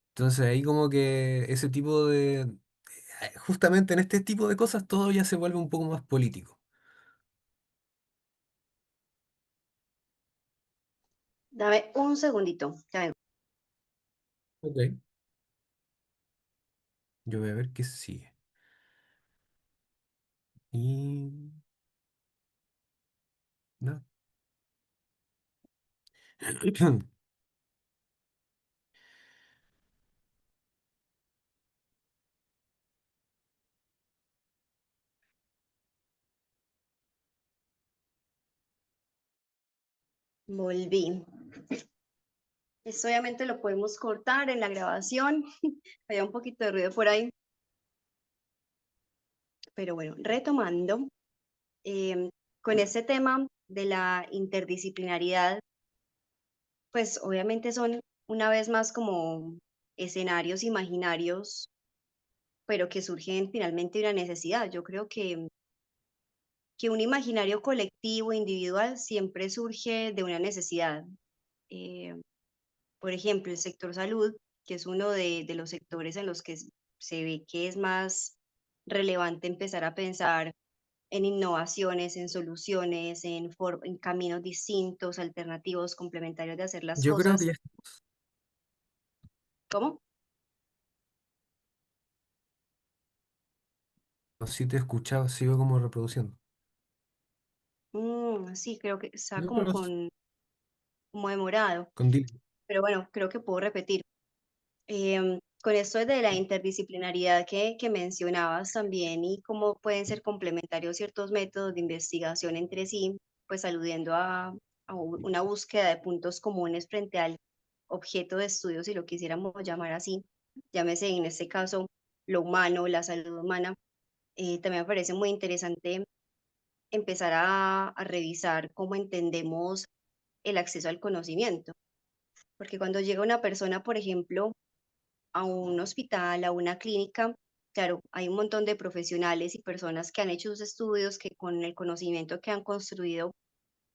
Entonces ahí como que ese tipo justamente en este tipo de cosas todo ya se vuelve un poco más político. Dame un segundito. Ya vengo. Ok. Yo voy a ver qué sigue. Y... No. Volví. Esto obviamente lo podemos cortar en la grabación. Había un poquito de ruido por ahí. Pero bueno, retomando, con este tema de la interdisciplinariedad, pues obviamente son una vez más como escenarios imaginarios, pero que surgen finalmente de una necesidad. Yo creo que un imaginario colectivo, individual, siempre surge de una necesidad. Eh, por ejemplo, el sector salud, que es uno de los sectores en los que se ve que es más relevante empezar a pensar en innovaciones, en soluciones, en caminos distintos, alternativos, complementarios de hacer las Yo creo que cosas. ya ¿Cómo? sí te he escuchado, sigo como reproduciendo. Sí, creo que está No, como pero como demorado, con delay. pero bueno, creo que puedo repetir. Con esto de la interdisciplinariedad que mencionabas también y cómo pueden ser complementarios ciertos métodos de investigación entre sí, pues aludiendo a una búsqueda de puntos comunes frente al objeto de estudio, si lo quisiéramos llamar así, llámese en este caso lo humano, la salud humana, también me parece muy interesante empezar a revisar cómo entendemos el acceso al conocimiento, porque cuando llega una persona, por ejemplo, a un hospital, a una clínica, claro, hay un montón de profesionales y personas que han hecho sus estudios, que con el conocimiento que han construido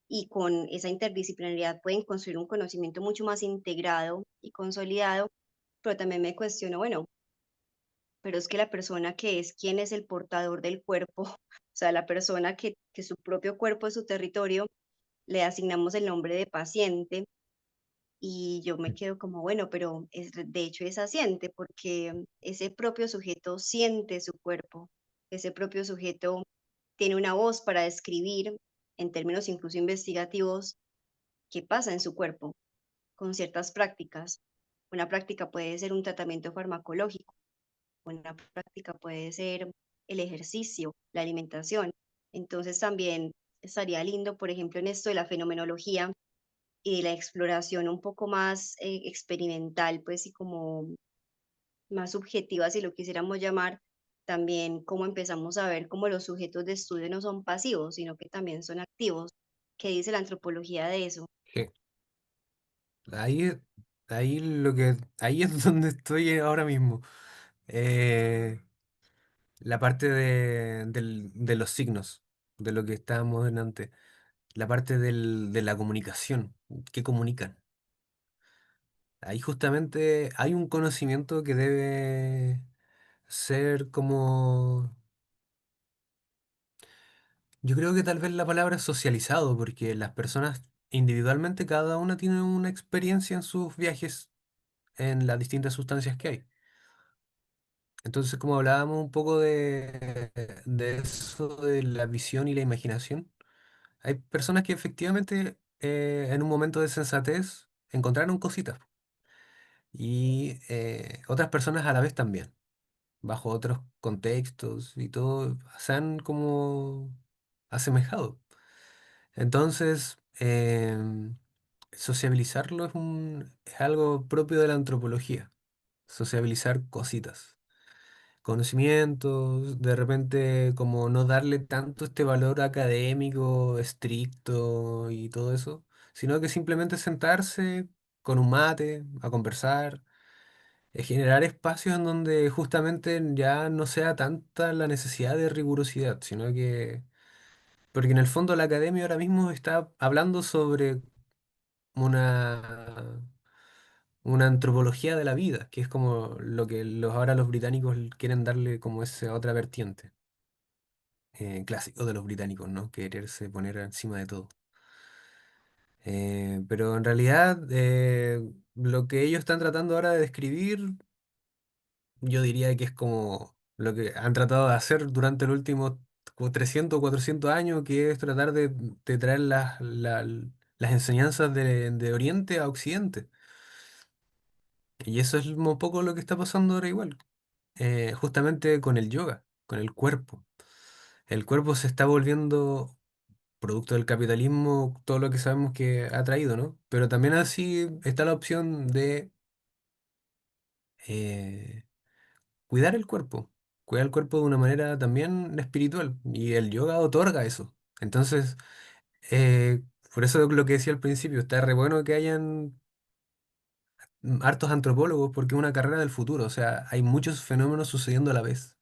y con esa interdisciplinaridad pueden construir un conocimiento mucho más integrado y consolidado, pero también me cuestiono, bueno, pero es que la persona que es quien es el portador del cuerpo, o sea, la persona que su propio cuerpo es su territorio, le asignamos el nombre de paciente y yo me quedo como, bueno, pero de hecho es asiente porque ese propio sujeto siente su cuerpo, ese propio sujeto tiene una voz para describir, en términos incluso investigativos, qué pasa en su cuerpo con ciertas prácticas. Una práctica puede ser un tratamiento farmacológico, una práctica puede ser el ejercicio, la alimentación. Entonces también estaría lindo, por ejemplo, en esto de la fenomenología, y la exploración un poco más experimental, pues, y como más subjetiva, si lo quisiéramos llamar, también cómo empezamos a ver cómo los sujetos de estudio no son pasivos, sino que también son activos. ¿Qué dice la antropología de eso? Que ahí, ahí es donde estoy ahora mismo. Eh, la parte de los signos, de lo que estábamos en antes. La parte de la comunicación, ¿qué comunican? Ahí justamente hay un conocimiento que debe ser como, yo creo que tal vez la palabra es socializado, porque las personas individualmente, cada una tiene una experiencia en sus viajes en las distintas sustancias que hay. Entonces, como hablábamos un poco de eso, de la visión y la imaginación, hay personas que efectivamente en un momento de sensatez encontraron cositas y otras personas a la vez también, bajo otros contextos y todo, se han como asemejado. Entonces, sociabilizarlo es algo propio de la antropología, sociabilizar cositas, conocimientos, de repente como no darle tanto este valor académico, estricto y todo eso, sino que simplemente sentarse con un mate a conversar, generar espacios en donde justamente ya no sea tanta la necesidad de rigurosidad, sino que, porque en el fondo la academia ahora mismo está hablando sobre una, una antropología de la vida, que es como lo que ahora los británicos quieren darle como esa otra vertiente, clásico de los británicos, ¿no? Quererse poner encima de todo. Pero en realidad lo que ellos están tratando ahora de describir, yo diría que es como lo que han tratado de hacer durante los últimos como 300 o 400 años, que es tratar de traer las enseñanzas de Oriente a Occidente. Y eso es un poco lo que está pasando ahora igual, justamente con el yoga, con el cuerpo. El cuerpo se está volviendo producto del capitalismo, todo lo que sabemos que ha traído, ¿no? Pero también así está la opción de eh, cuidar el cuerpo de una manera también espiritual, y el yoga otorga eso. Entonces, por eso lo que decía al principio, está re bueno que hayan hartos antropólogos, porque es una carrera del futuro, o sea, hay muchos fenómenos sucediendo a la vez.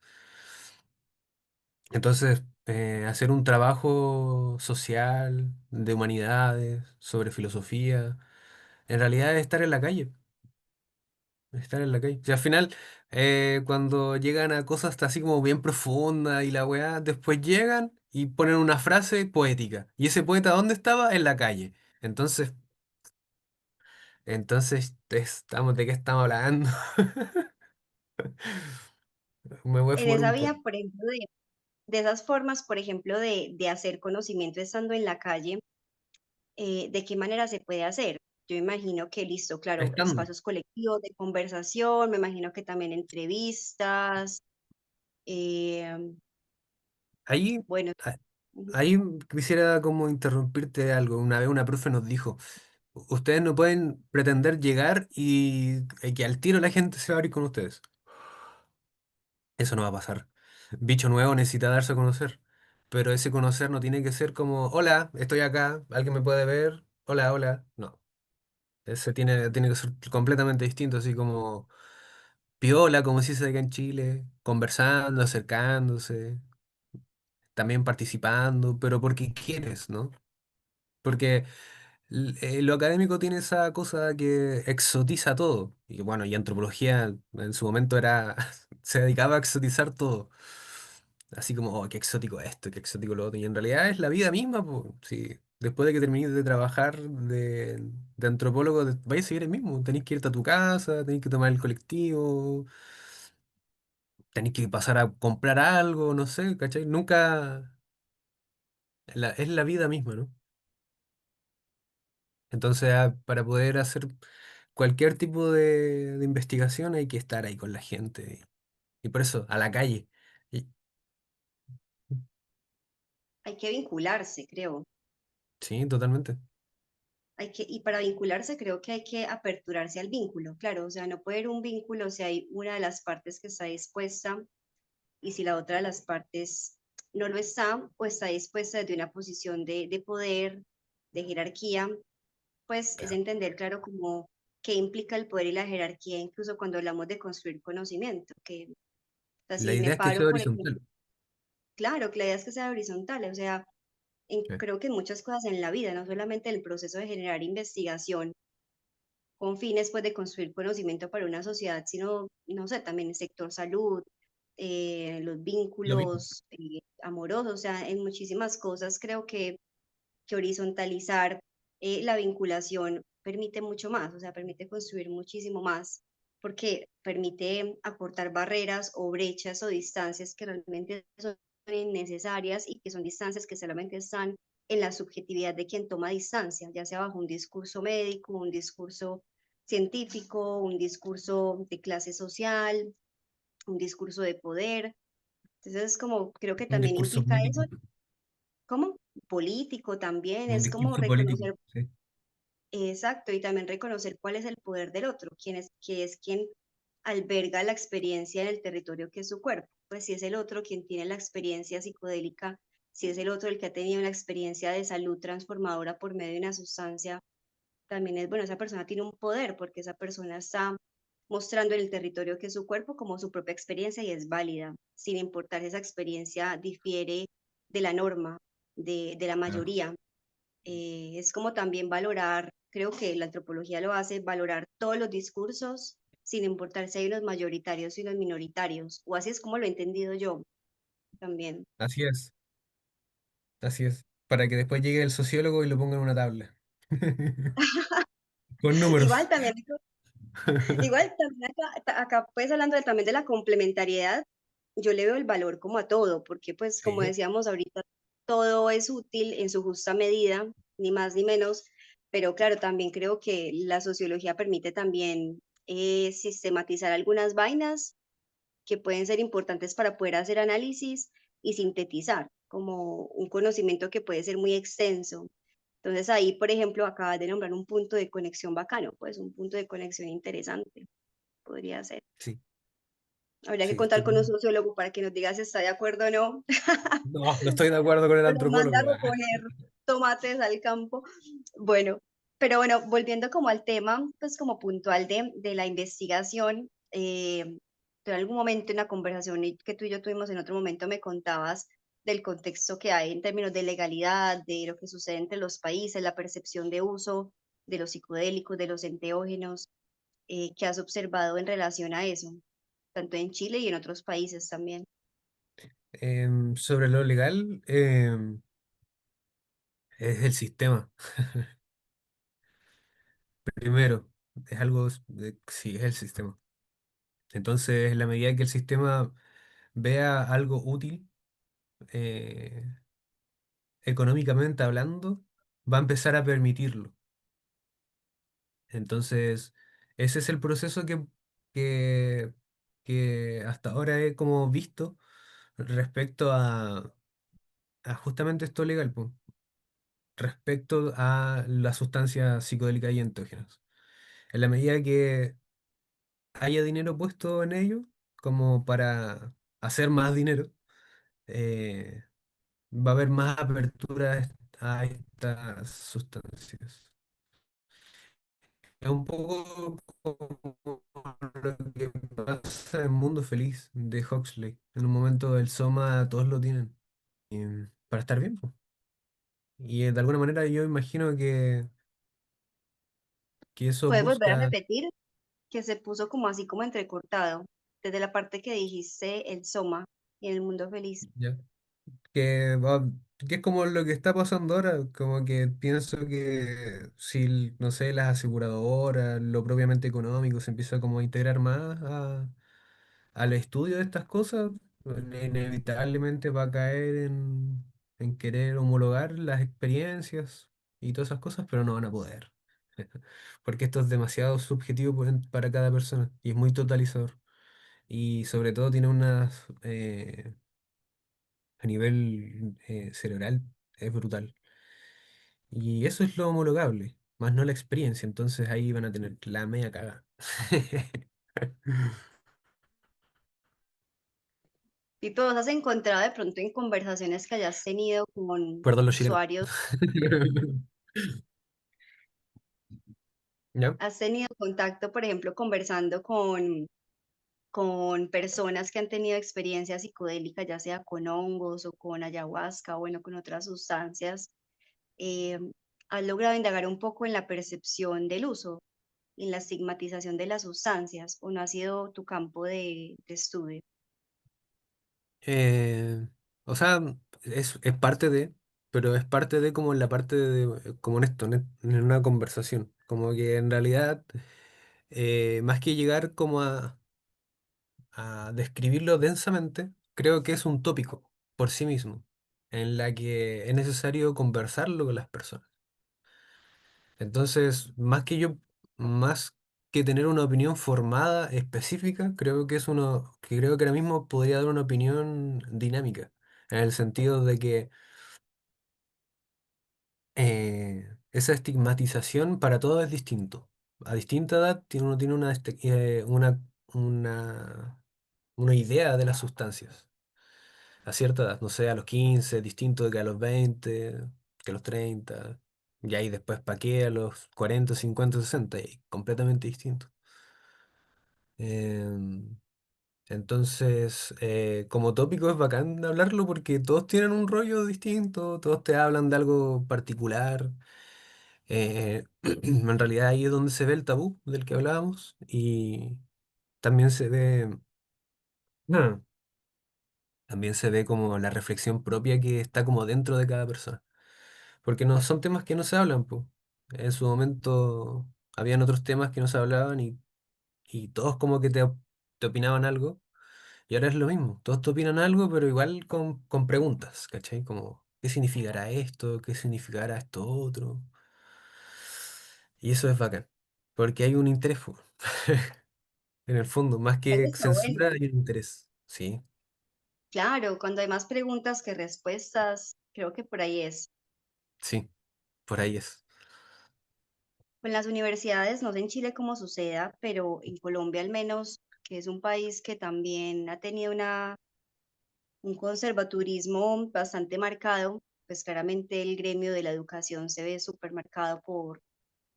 Entonces, hacer un trabajo social, de humanidades, sobre filosofía, en realidad es estar en la calle, estar en la calle. Y al final, cuando llegan a cosas hasta así como bien profundas y la weá, después llegan y ponen una frase poética. ¿Y ese poeta dónde estaba? En la calle. Entonces, ¿de qué estamos hablando? Me voy a En fumar esa un vía, poco. por ejemplo, de esas formas, por ejemplo, de hacer conocimiento estando en la calle, ¿de qué manera se puede hacer? Yo imagino que listo, claro, estando. espacios colectivos de conversación, me imagino que también entrevistas, em, Ahí, bueno, a- ujú. ahí quisiera como interrumpirte algo. Una vez una profe nos dijo, ustedes no pueden pretender llegar y que al tiro la gente se va a abrir con ustedes. Eso no va a pasar. Bicho nuevo necesita darse a conocer. Pero ese conocer no tiene que ser como, hola, estoy acá, ¿alguien me puede ver? Hola, hola. No. Ese tiene que ser completamente distinto, así como piola, como se dice acá en Chile, conversando, acercándose, también participando, pero porque quieres, ¿no? Porque lo académico tiene esa cosa que exotiza todo. Y bueno, y antropología en su momento era, se dedicaba a exotizar todo. Así como, oh, qué exótico esto, qué exótico lo otro. Y en realidad es la vida misma, pues. Sí. Después de que termines de trabajar de antropólogo, vais a seguir el mismo. Tenés que irte a tu casa, tenés que tomar el colectivo, tenés que pasar a comprar algo, no sé, ¿cachai? Nunca, es la vida misma, ¿no? Entonces, para poder hacer cualquier tipo de investigación hay que estar ahí con la gente. Y por eso, a la calle. Y- Hay que vincularse, creo. sí, totalmente. Y para vincularse creo que hay que aperturarse al vínculo, claro, o sea, no puede haber un vínculo si hay una de las partes que está dispuesta y si la otra de las partes no lo está o está dispuesta desde una posición de poder, de jerarquía, pues es Claro. entender, claro, como qué implica el poder y la jerarquía, incluso cuando hablamos de construir conocimiento, que La así me idea es que sea paro, por ejemplo, horizontal. claro, que la idea es que sea horizontal, o sea, Sí. creo que en muchas cosas en la vida, no solamente el proceso de generar investigación con fines pues de construir conocimiento para una sociedad, sino, no sé, también el sector salud, los Lo mismo. vínculos amorosos, o sea, en muchísimas cosas creo que horizontalizar la vinculación permite mucho más, o sea, permite construir muchísimo más, porque permite acortar barreras o brechas o distancias que realmente son innecesarias y que son distancias que solamente están en la subjetividad de quien toma distancia, ya sea bajo un discurso médico, un discurso científico, un discurso de clase social, un discurso de poder. Entonces, como creo que Un también discurso implica político. eso, como político también, Un es como discurso político. reconocer, Sí. exacto, y también reconocer cuál es el poder del otro, que es quien alberga la experiencia en el territorio que es su cuerpo. Pues si es el otro quien tiene la experiencia psicodélica, si es el otro el que ha tenido una experiencia de salud transformadora por medio de una sustancia, también es, bueno, esa persona tiene un poder porque esa persona está mostrando en el territorio que es su cuerpo como su propia experiencia y es válida, sin importar si esa experiencia difiere de la norma, de la Claro. mayoría. Es como también valorar, creo que la antropología lo hace, valorar todos los discursos sin importar si hay unos mayoritarios y unos minoritarios, o así es como lo he entendido yo también. Así es. Así es. Para que después llegue el sociólogo y lo ponga en una tabla. Con Igual números. también Igual también acá pues hablando también de la complementariedad, yo le veo el valor como a todo, porque pues como Sí. decíamos ahorita, todo es útil en su justa medida, ni más ni menos, pero claro, también creo que la sociología permite también sistematizar algunas vainas que pueden ser importantes para poder hacer análisis y sintetizar, como un conocimiento que puede ser muy extenso. Entonces ahí, por ejemplo, acabas de nombrar un punto de conexión bacano, pues un punto de conexión interesante podría ser. Sí. Habría que Sí, contar con un sociólogo para que nos diga si está de acuerdo o no. no, no estoy de acuerdo con el O nos manda a antropólogo. recoger tomates al campo. Bueno, pero bueno, volviendo como al tema, pues como puntual de la investigación, tú en algún momento en la conversación que tú y yo tuvimos en otro momento me contabas del contexto que hay en términos de legalidad, de lo que sucede entre los países, la percepción de uso de los psicodélicos, de los enteógenos, que has observado en relación a eso, tanto en Chile y en otros países también. Sobre lo legal, es el sistema. Primero, es algo, sí, es el sistema. Entonces, en la medida que el sistema vea algo útil, eh, económicamente hablando, va a empezar a permitirlo. Entonces, ese es el proceso que, que hasta ahora he como visto respecto a justamente esto legal, po, respecto a las sustancias psicodélicas y entógenas. En la medida que haya dinero puesto en ello, como para hacer más dinero, eh, va a haber más apertura a estas sustancias. Es un poco como lo que pasa en Mundo Feliz de Huxley. En un momento el Soma todos lo tienen para estar bien, po. Y de alguna manera yo imagino que eso ¿Puedes volver a busca, repetir? Que se puso como así como entrecortado, desde la parte que dijiste el soma y en el mundo feliz. ¿ya? Que es como lo que está pasando ahora, como que pienso que si, no sé, las aseguradoras, lo propiamente económico se empieza como a integrar más al estudio de estas cosas, inevitablemente va a caer en querer homologar las experiencias y todas esas cosas, pero no van a poder. Porque esto es demasiado subjetivo para cada persona y es muy totalizador. Y sobre todo tiene unas, a nivel cerebral, es brutal. Y eso es lo homologable, más no la experiencia. Entonces ahí van a tener la media caga. Y ¿vos has encontrado de pronto en conversaciones que hayas tenido con Perdón, los chilenos. usuarios, ¿Ya? has tenido contacto, por ejemplo, conversando con personas que han tenido experiencias psicodélicas, ya sea con hongos o con ayahuasca o bueno, con otras sustancias? eh, ¿Has logrado indagar un poco en la percepción del uso, en la estigmatización de las sustancias, o no ha sido tu campo de estudio? Eh, o sea, es parte de, pero es parte de como en la parte de, como en esto, en una conversación. Como que en realidad, más que llegar como a describirlo densamente, creo que es un tópico por sí mismo, en la que es necesario conversarlo con las personas. Entonces, más que tener una opinión formada específica, creo que es uno, que creo que ahora mismo podría dar una opinión dinámica, en el sentido de que esa estigmatización para todo es distinto. A distinta edad uno tiene una idea de las sustancias. A cierta edad, no sé, a los 15 distinto que a los 20 que a los 30 y ahí después pa' qué, a los 40 50 60 y completamente distinto. Em, entonces, como tópico es bacán hablarlo porque todos tienen un rollo distinto, todos te hablan de algo particular. En realidad ahí es donde se ve el tabú del que hablábamos y también se ve, ah, también se ve como la reflexión propia que está como dentro de cada persona. Porque no son temas que no se hablan, pues. En su momento habían otros temas que no se hablaban y todos como que te opinaban algo. Y ahora es lo mismo, todos te opinan algo, pero igual con preguntas, ¿cachai? Como, ¿qué significará esto? ¿Qué significará esto otro? Y eso es bacán, porque hay un interés, po. En el fondo, más Eso que está bueno. censura, hay un interés. Sí, Claro, cuando hay más preguntas que respuestas, creo que por ahí es. sí, por ahí es. En las universidades, no sé en Chile cómo suceda, pero en Colombia al menos, que es un país que también ha tenido un conservaturismo bastante marcado, pues claramente el gremio de la educación se ve súper marcado por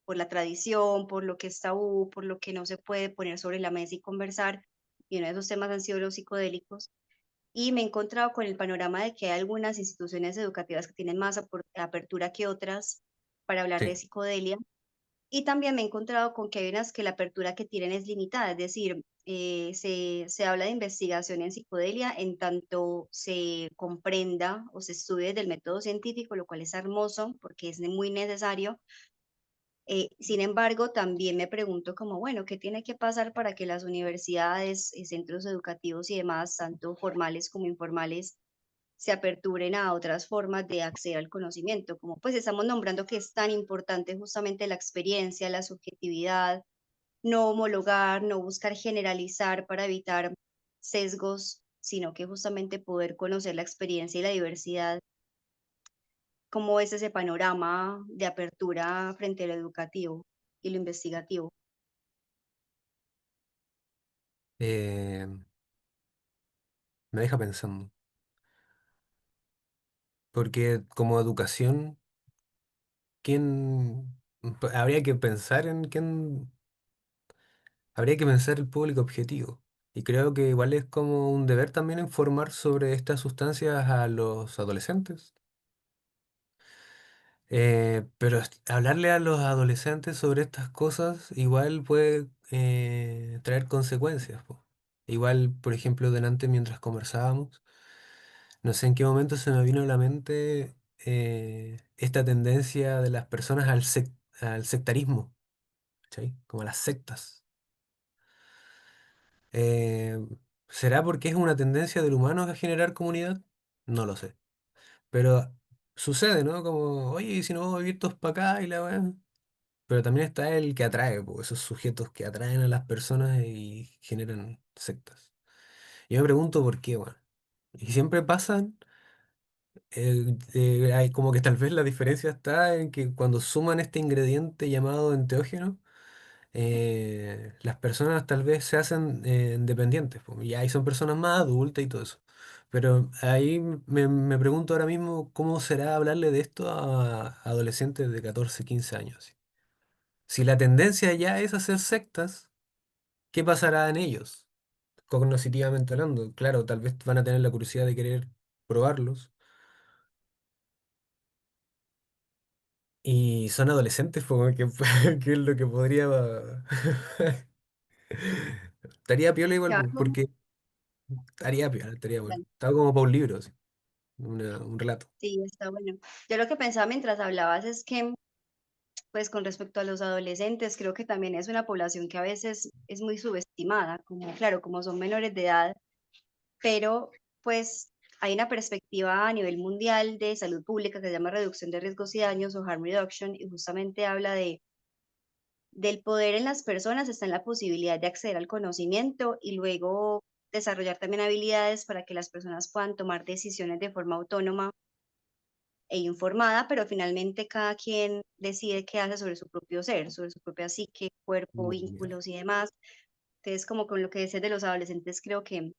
la tradición, por lo que es tabú, por lo que no se puede poner sobre la mesa y conversar. Y uno de esos temas han sido los psicodélicos. Y me he encontrado con el panorama de que hay algunas instituciones educativas que tienen más apertura que otras para hablar de Sí. psicodelia. Y también me he encontrado con que hay unas que la apertura que tienen es limitada, es decir, se habla de investigación en psicodelia en tanto se comprenda o se estudie desde el método científico, lo cual es hermoso porque es muy necesario. Sin embargo, también me pregunto como, bueno, ¿qué tiene que pasar para que las universidades, centros educativos y demás, tanto formales como informales, se aperturen a otras formas de acceder al conocimiento, como pues estamos nombrando que es tan importante justamente la experiencia, la subjetividad, no homologar, no buscar generalizar para evitar sesgos, sino que justamente poder conocer la experiencia y la diversidad. ¿Cómo es ese panorama de apertura frente a lo educativo y lo investigativo? Eh, Me deja pensando, porque como educación, ¿quién habría que pensar en quién, habría que pensar el público objetivo? Y creo que igual es como un deber también informar sobre estas sustancias a los adolescentes. Pero hablarle a los adolescentes sobre estas cosas igual puede traer consecuencias, po. Igual, por ejemplo, delante mientras conversábamos, no sé en qué momento se me vino a la mente esta tendencia de las personas al sectarismo, ¿cachai? Como a las sectas. Eh, ¿Será porque es una tendencia del humano a generar comunidad? No lo sé. Pero sucede, ¿no? Como, oye, ¿y si no vamos a vivir todos para acá y la weá? Pero también está el que atrae, po, esos sujetos que atraen a las personas y generan sectas. Yo me pregunto por qué, bueno. Y siempre pasan, hay como que tal vez la diferencia está en que cuando suman este ingrediente llamado enteógeno, las personas tal vez se hacen dependientes, po, y ahí son personas más adultas y todo eso. Pero ahí me pregunto ahora mismo cómo será hablarle de esto a adolescentes de 14 15 años. Si la tendencia ya es hacer sectas, ¿qué pasará en ellos? Cognitivamente hablando, claro, tal vez van a tener la curiosidad de querer probarlos. Y son adolescentes, pues, que, ¿qué es lo que podría... Estaría piola igual, pues, Claro, porque estaría piola, estaría bueno. Estaba como para un libro, así, un relato. sí, está bueno. Yo lo que pensaba mientras hablabas es que, pues con respecto a los adolescentes, creo que también es una población que a veces es muy subestimada, como claro, como son menores de edad, pero pues hay una perspectiva a nivel mundial de salud pública que se llama reducción de riesgos y daños o harm reduction y justamente habla del poder en las personas está en la posibilidad de acceder al conocimiento y luego desarrollar también habilidades para que las personas puedan tomar decisiones de forma autónoma e informada, pero finalmente cada quien decide qué hace sobre su propio ser, sobre su propia psique, cuerpo, Ya. vínculos y demás. Entonces, como con lo que decías de los adolescentes, creo que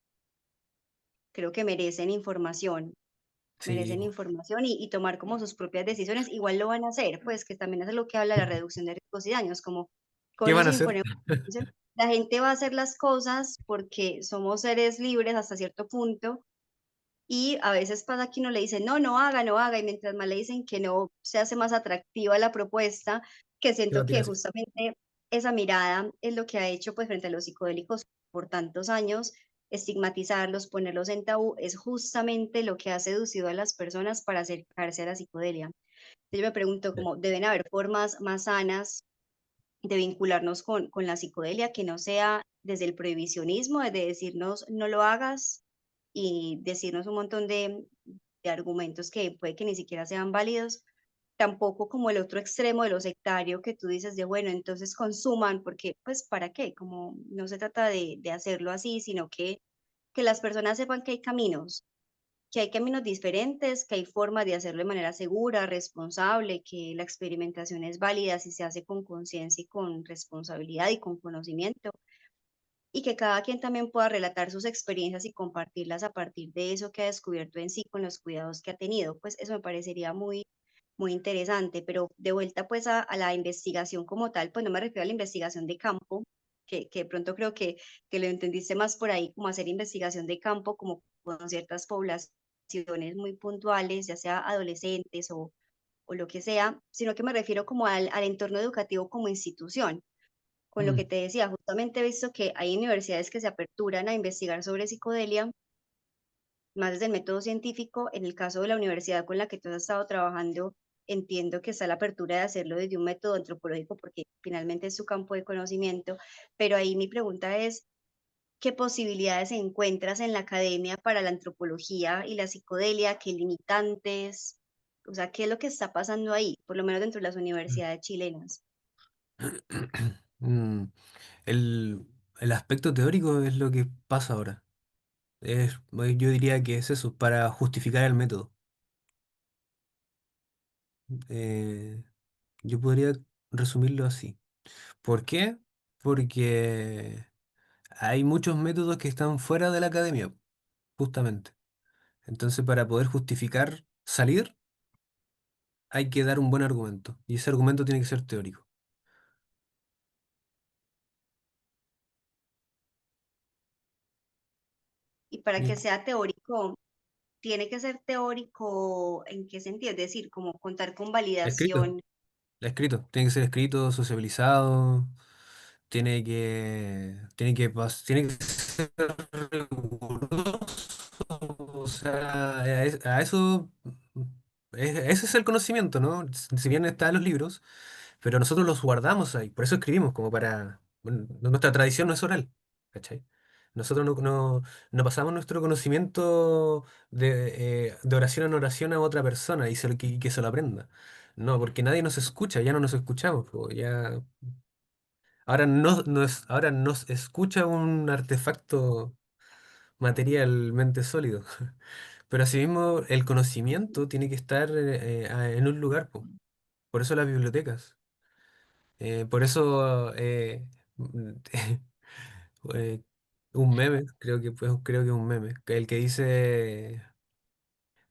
Sí, merecen po. información y tomar como sus propias decisiones. Igual lo van a hacer, pues que también es de lo que habla la reducción de riesgos y daños, como ¿Qué con van a eso hacer? informe la gente va a hacer las cosas porque somos seres libres hasta cierto punto y a veces pasa que uno le dice, no, no haga, no haga, y mientras más le dicen que no, se hace más atractiva la propuesta, que ¿Qué va siento a que tirar así? justamente esa mirada es lo que ha hecho pues frente a los psicodélicos por tantos años, estigmatizarlos, ponerlos en tabú, es justamente lo que ha seducido a las personas para acercarse a la psicodelia. Yo me pregunto, Ya. como deben haber formas más sanas de vincularnos con la psicodelia, que no sea desde el prohibicionismo, desde decirnos no lo hagas y decirnos un montón de argumentos que puede que ni siquiera sean válidos, tampoco como el otro extremo de lo sectario que tú dices de, bueno, entonces consuman, porque pues para qué, como no se trata de hacerlo así, sino que las personas sepan que hay caminos diferentes, que hay formas de hacerlo de manera segura, responsable, que la experimentación es válida si se hace con conciencia y con responsabilidad y con conocimiento, y que cada quien también pueda relatar sus experiencias y compartirlas a partir de eso que ha descubierto en sí con los cuidados que ha tenido. Pues eso me parecería muy interesante, pero de vuelta pues a la investigación como tal, pues no me refiero a la investigación de campo, que de pronto creo que lo entendiste más por ahí, como hacer investigación de campo, como con ciertas poblaciones muy puntuales, ya sea adolescentes o lo que sea, sino que me refiero como al entorno educativo como institución. Con lo que Mm, te decía, justamente he visto que hay universidades que se aperturan a investigar sobre psicodelia más desde el método científico. En el caso de la universidad con la que tú has estado trabajando, entiendo que está la apertura de hacerlo desde un método antropológico porque finalmente es su campo de conocimiento, pero ahí mi pregunta es, ¿qué posibilidades encuentras en la academia para la antropología y la psicodelia? ¿Qué limitantes? O sea, ¿qué es lo que está pasando ahí? Por lo menos dentro de las universidades chilenas. Mm, El, el aspecto teórico es lo que pasa ahora. Yo diría que es eso, para justificar el método. Eh, yo podría resumirlo así. ¿Por qué? Porque hay muchos métodos que están fuera de la academia, justamente. Entonces, para poder justificar salir, hay que dar un buen argumento. Y ese argumento tiene que ser teórico. Y para Y que sea teórico, tiene que ser teórico, ¿en qué sentido? Es decir, como contar con escrito, validación. escrito. Tiene que ser escrito, sociabilizado. Tiene que ser riguroso, o sea, a eso, ese es el conocimiento, ¿no? Si bien está en los libros, pero nosotros los guardamos ahí, por eso escribimos, como para, bueno, nuestra tradición no es oral, ¿cachai? Nosotros no pasamos nuestro conocimiento de oración en oración a otra persona y que se lo aprenda. No, porque nadie nos escucha, ya no nos escuchamos, po, ya ahora nos escucha un artefacto materialmente sólido. Pero asimismo, el conocimiento tiene que estar en un lugar, po. Por eso las bibliotecas. Por eso eh, un meme, creo que es un meme, el que dice,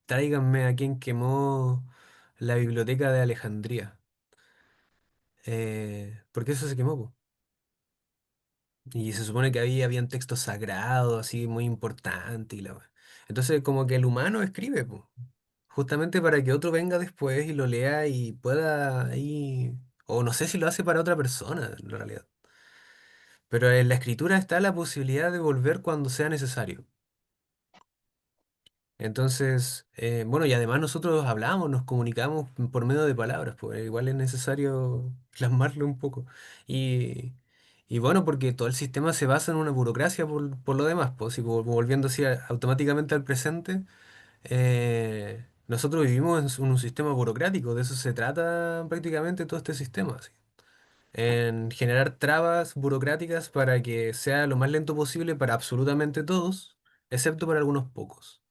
tráiganme a quien quemó la biblioteca de Alejandría. Porque eso se quemó, po. Y se supone que ahí habían textos sagrados, así muy importantes y la wea. Entonces, como que el humano escribe, po, justamente para que otro venga después y lo lea y pueda ahí. O no sé si lo hace para otra persona, en realidad. Pero en la escritura está la posibilidad de volver cuando sea necesario. Entonces, bueno, y además nosotros hablamos, nos comunicamos por medio de palabras, pues igual es necesario plasmarlo un poco. Y, y bueno, porque todo el sistema se basa en una burocracia por lo demás, pues, y volviendo así automáticamente al presente, nosotros vivimos en un sistema burocrático, de eso se trata prácticamente todo este sistema, así. En generar trabas burocráticas para que sea lo más lento posible para absolutamente todos, excepto para algunos pocos.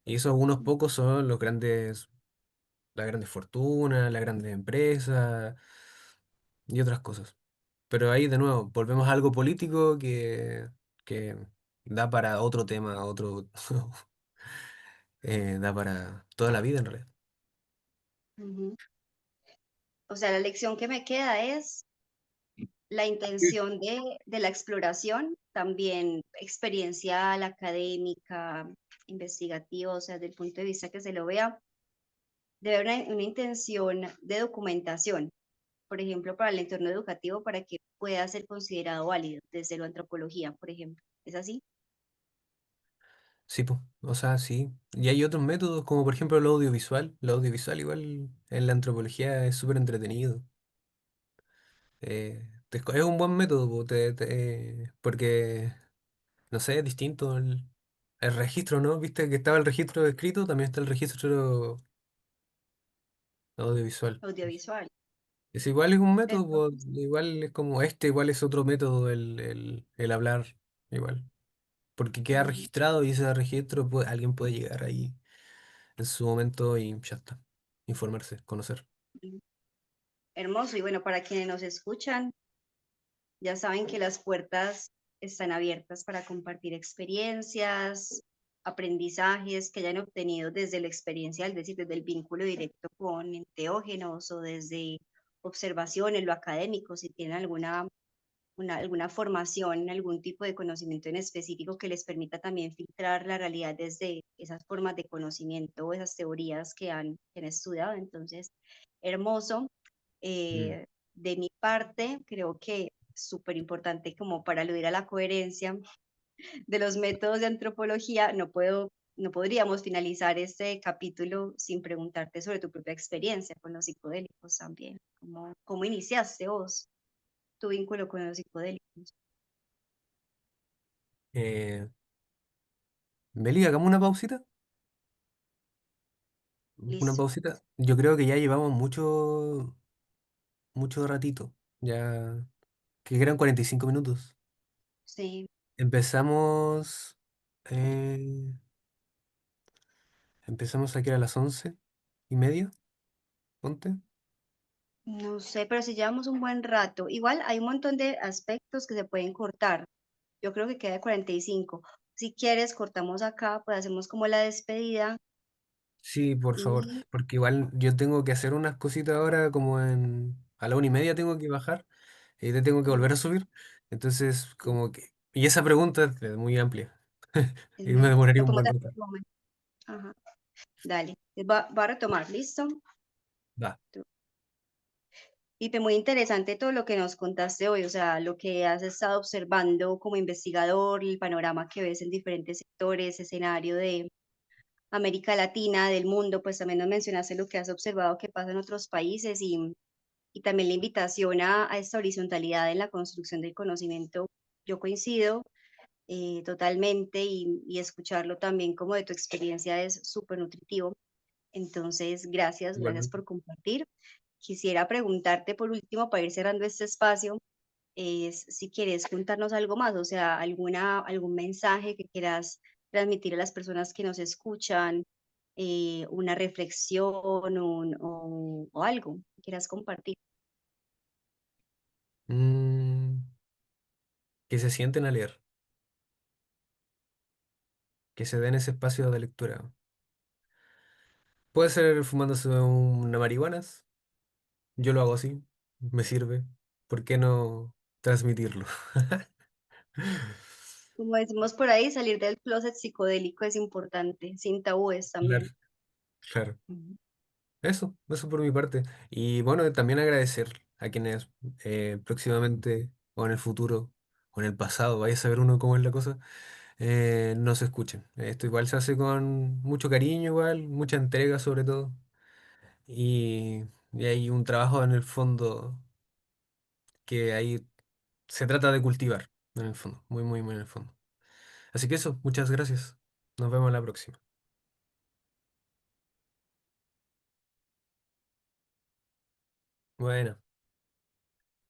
Y esos algunos pocos son las grandes fortunas, las grandes empresas y otras cosas. Pero ahí de nuevo, volvemos a algo político que da para otro tema, da para toda la vida en realidad. Ujú. O sea, la lección que me queda es la Sí. intención de la exploración, también experiencial, académica, investigativa, o sea, desde el punto de vista que se lo vea, debe haber una intención de documentación, por ejemplo, para el entorno educativo, para que pueda ser considerado válido desde la antropología, por ejemplo. ¿Es así? Sí, pues, o sea, sí. Y hay otros métodos, como por ejemplo el audiovisual. El audiovisual igual en la antropología es súper entretenido. Es un buen método, po, porque, no sé, es distinto el registro, ¿no? Viste que estaba el registro escrito, también está el registro audiovisual. Audiovisual. Es igual, es un método, po, Entonces, igual es como este, igual es otro método el hablar, igual. Porque queda ujú, registrado y ese registro, alguien puede llegar ahí en su momento y ya está. Informarse, conocer. ujú. Hermoso. Y bueno, para quienes nos escuchan, ya saben que las puertas están abiertas para compartir experiencias, aprendizajes que hayan obtenido desde la experiencia, es decir, desde el vínculo directo con enteógenos o desde observación en lo académico, si tienen alguna formación, algún tipo de conocimiento en específico que les permita también filtrar la realidad desde esas formas de conocimiento o esas teorías que han estudiado. Entonces, hermoso. Mm. De mi parte, creo que es súper importante como para aludir a la coherencia de los métodos de antropología, no podríamos finalizar este capítulo sin preguntarte sobre tu propia experiencia con los psicodélicos también. ¿Cómo iniciaste vos tu vínculo con los psicodélicos? Eh, Meli, hagamos una pausita. Una Listo. pausita. Yo creo que ya llevamos mucho ratito. Ya que eran 45 minutos. Sí, Empezamos. eh, Empezamos aquí a las 11:30. Ponte. no sé, pero si llevamos un buen rato, igual hay un montón de aspectos que se pueden cortar. Yo creo que queda de 45. Si quieres, cortamos acá, pues hacemos como la despedida Sí, por favor. y Porque igual yo tengo que hacer unas cositas ahora, como a la 1:30 tengo que bajar y te tengo que mm, volver a subir. Entonces, como que. Y esa pregunta es muy amplia. es Y muy me amplio. demoraría La un podemos buen dar rato. otro momento. Ajá, dale. Va a retomar, ¿listo? Va. Pipe, muy interesante todo lo que nos contaste hoy, o sea, lo que has estado observando como investigador, el panorama que ves en diferentes sectores, escenario de América Latina, del mundo, pues también nos mencionaste lo que has observado que pasa en otros países y también la invitación a esta horizontalidad en la construcción del conocimiento. Yo coincido totalmente y escucharlo también como de tu experiencia es súper nutritivo. Entonces, gracias Igualmente. por compartir. Quisiera preguntarte por último, para ir cerrando este espacio, es si quieres contarnos algo más, o sea, algún mensaje que quieras transmitir a las personas que nos escuchan, una reflexión o algo que quieras compartir. Mm, que se sienten a leer, que se den ese espacio de lectura. Puede ser fumándose una marihuanas, yo lo hago así, me sirve. ¿Por qué no transmitirlo? Como decimos por ahí, salir del closet psicodélico es importante, sin tabúes Claro, también. claro. Ujú. Eso por mi parte. Y bueno, también agradecer a quienes próximamente o en el futuro o en el pasado, vaya a saber uno cómo es la cosa, nos escuchen. Esto igual se hace con mucho cariño, igual, mucha entrega sobre todo. Y hay un trabajo en el fondo que ahí se trata de cultivar, en el fondo, muy en el fondo. Así que eso, muchas gracias. Nos vemos la próxima. Bueno.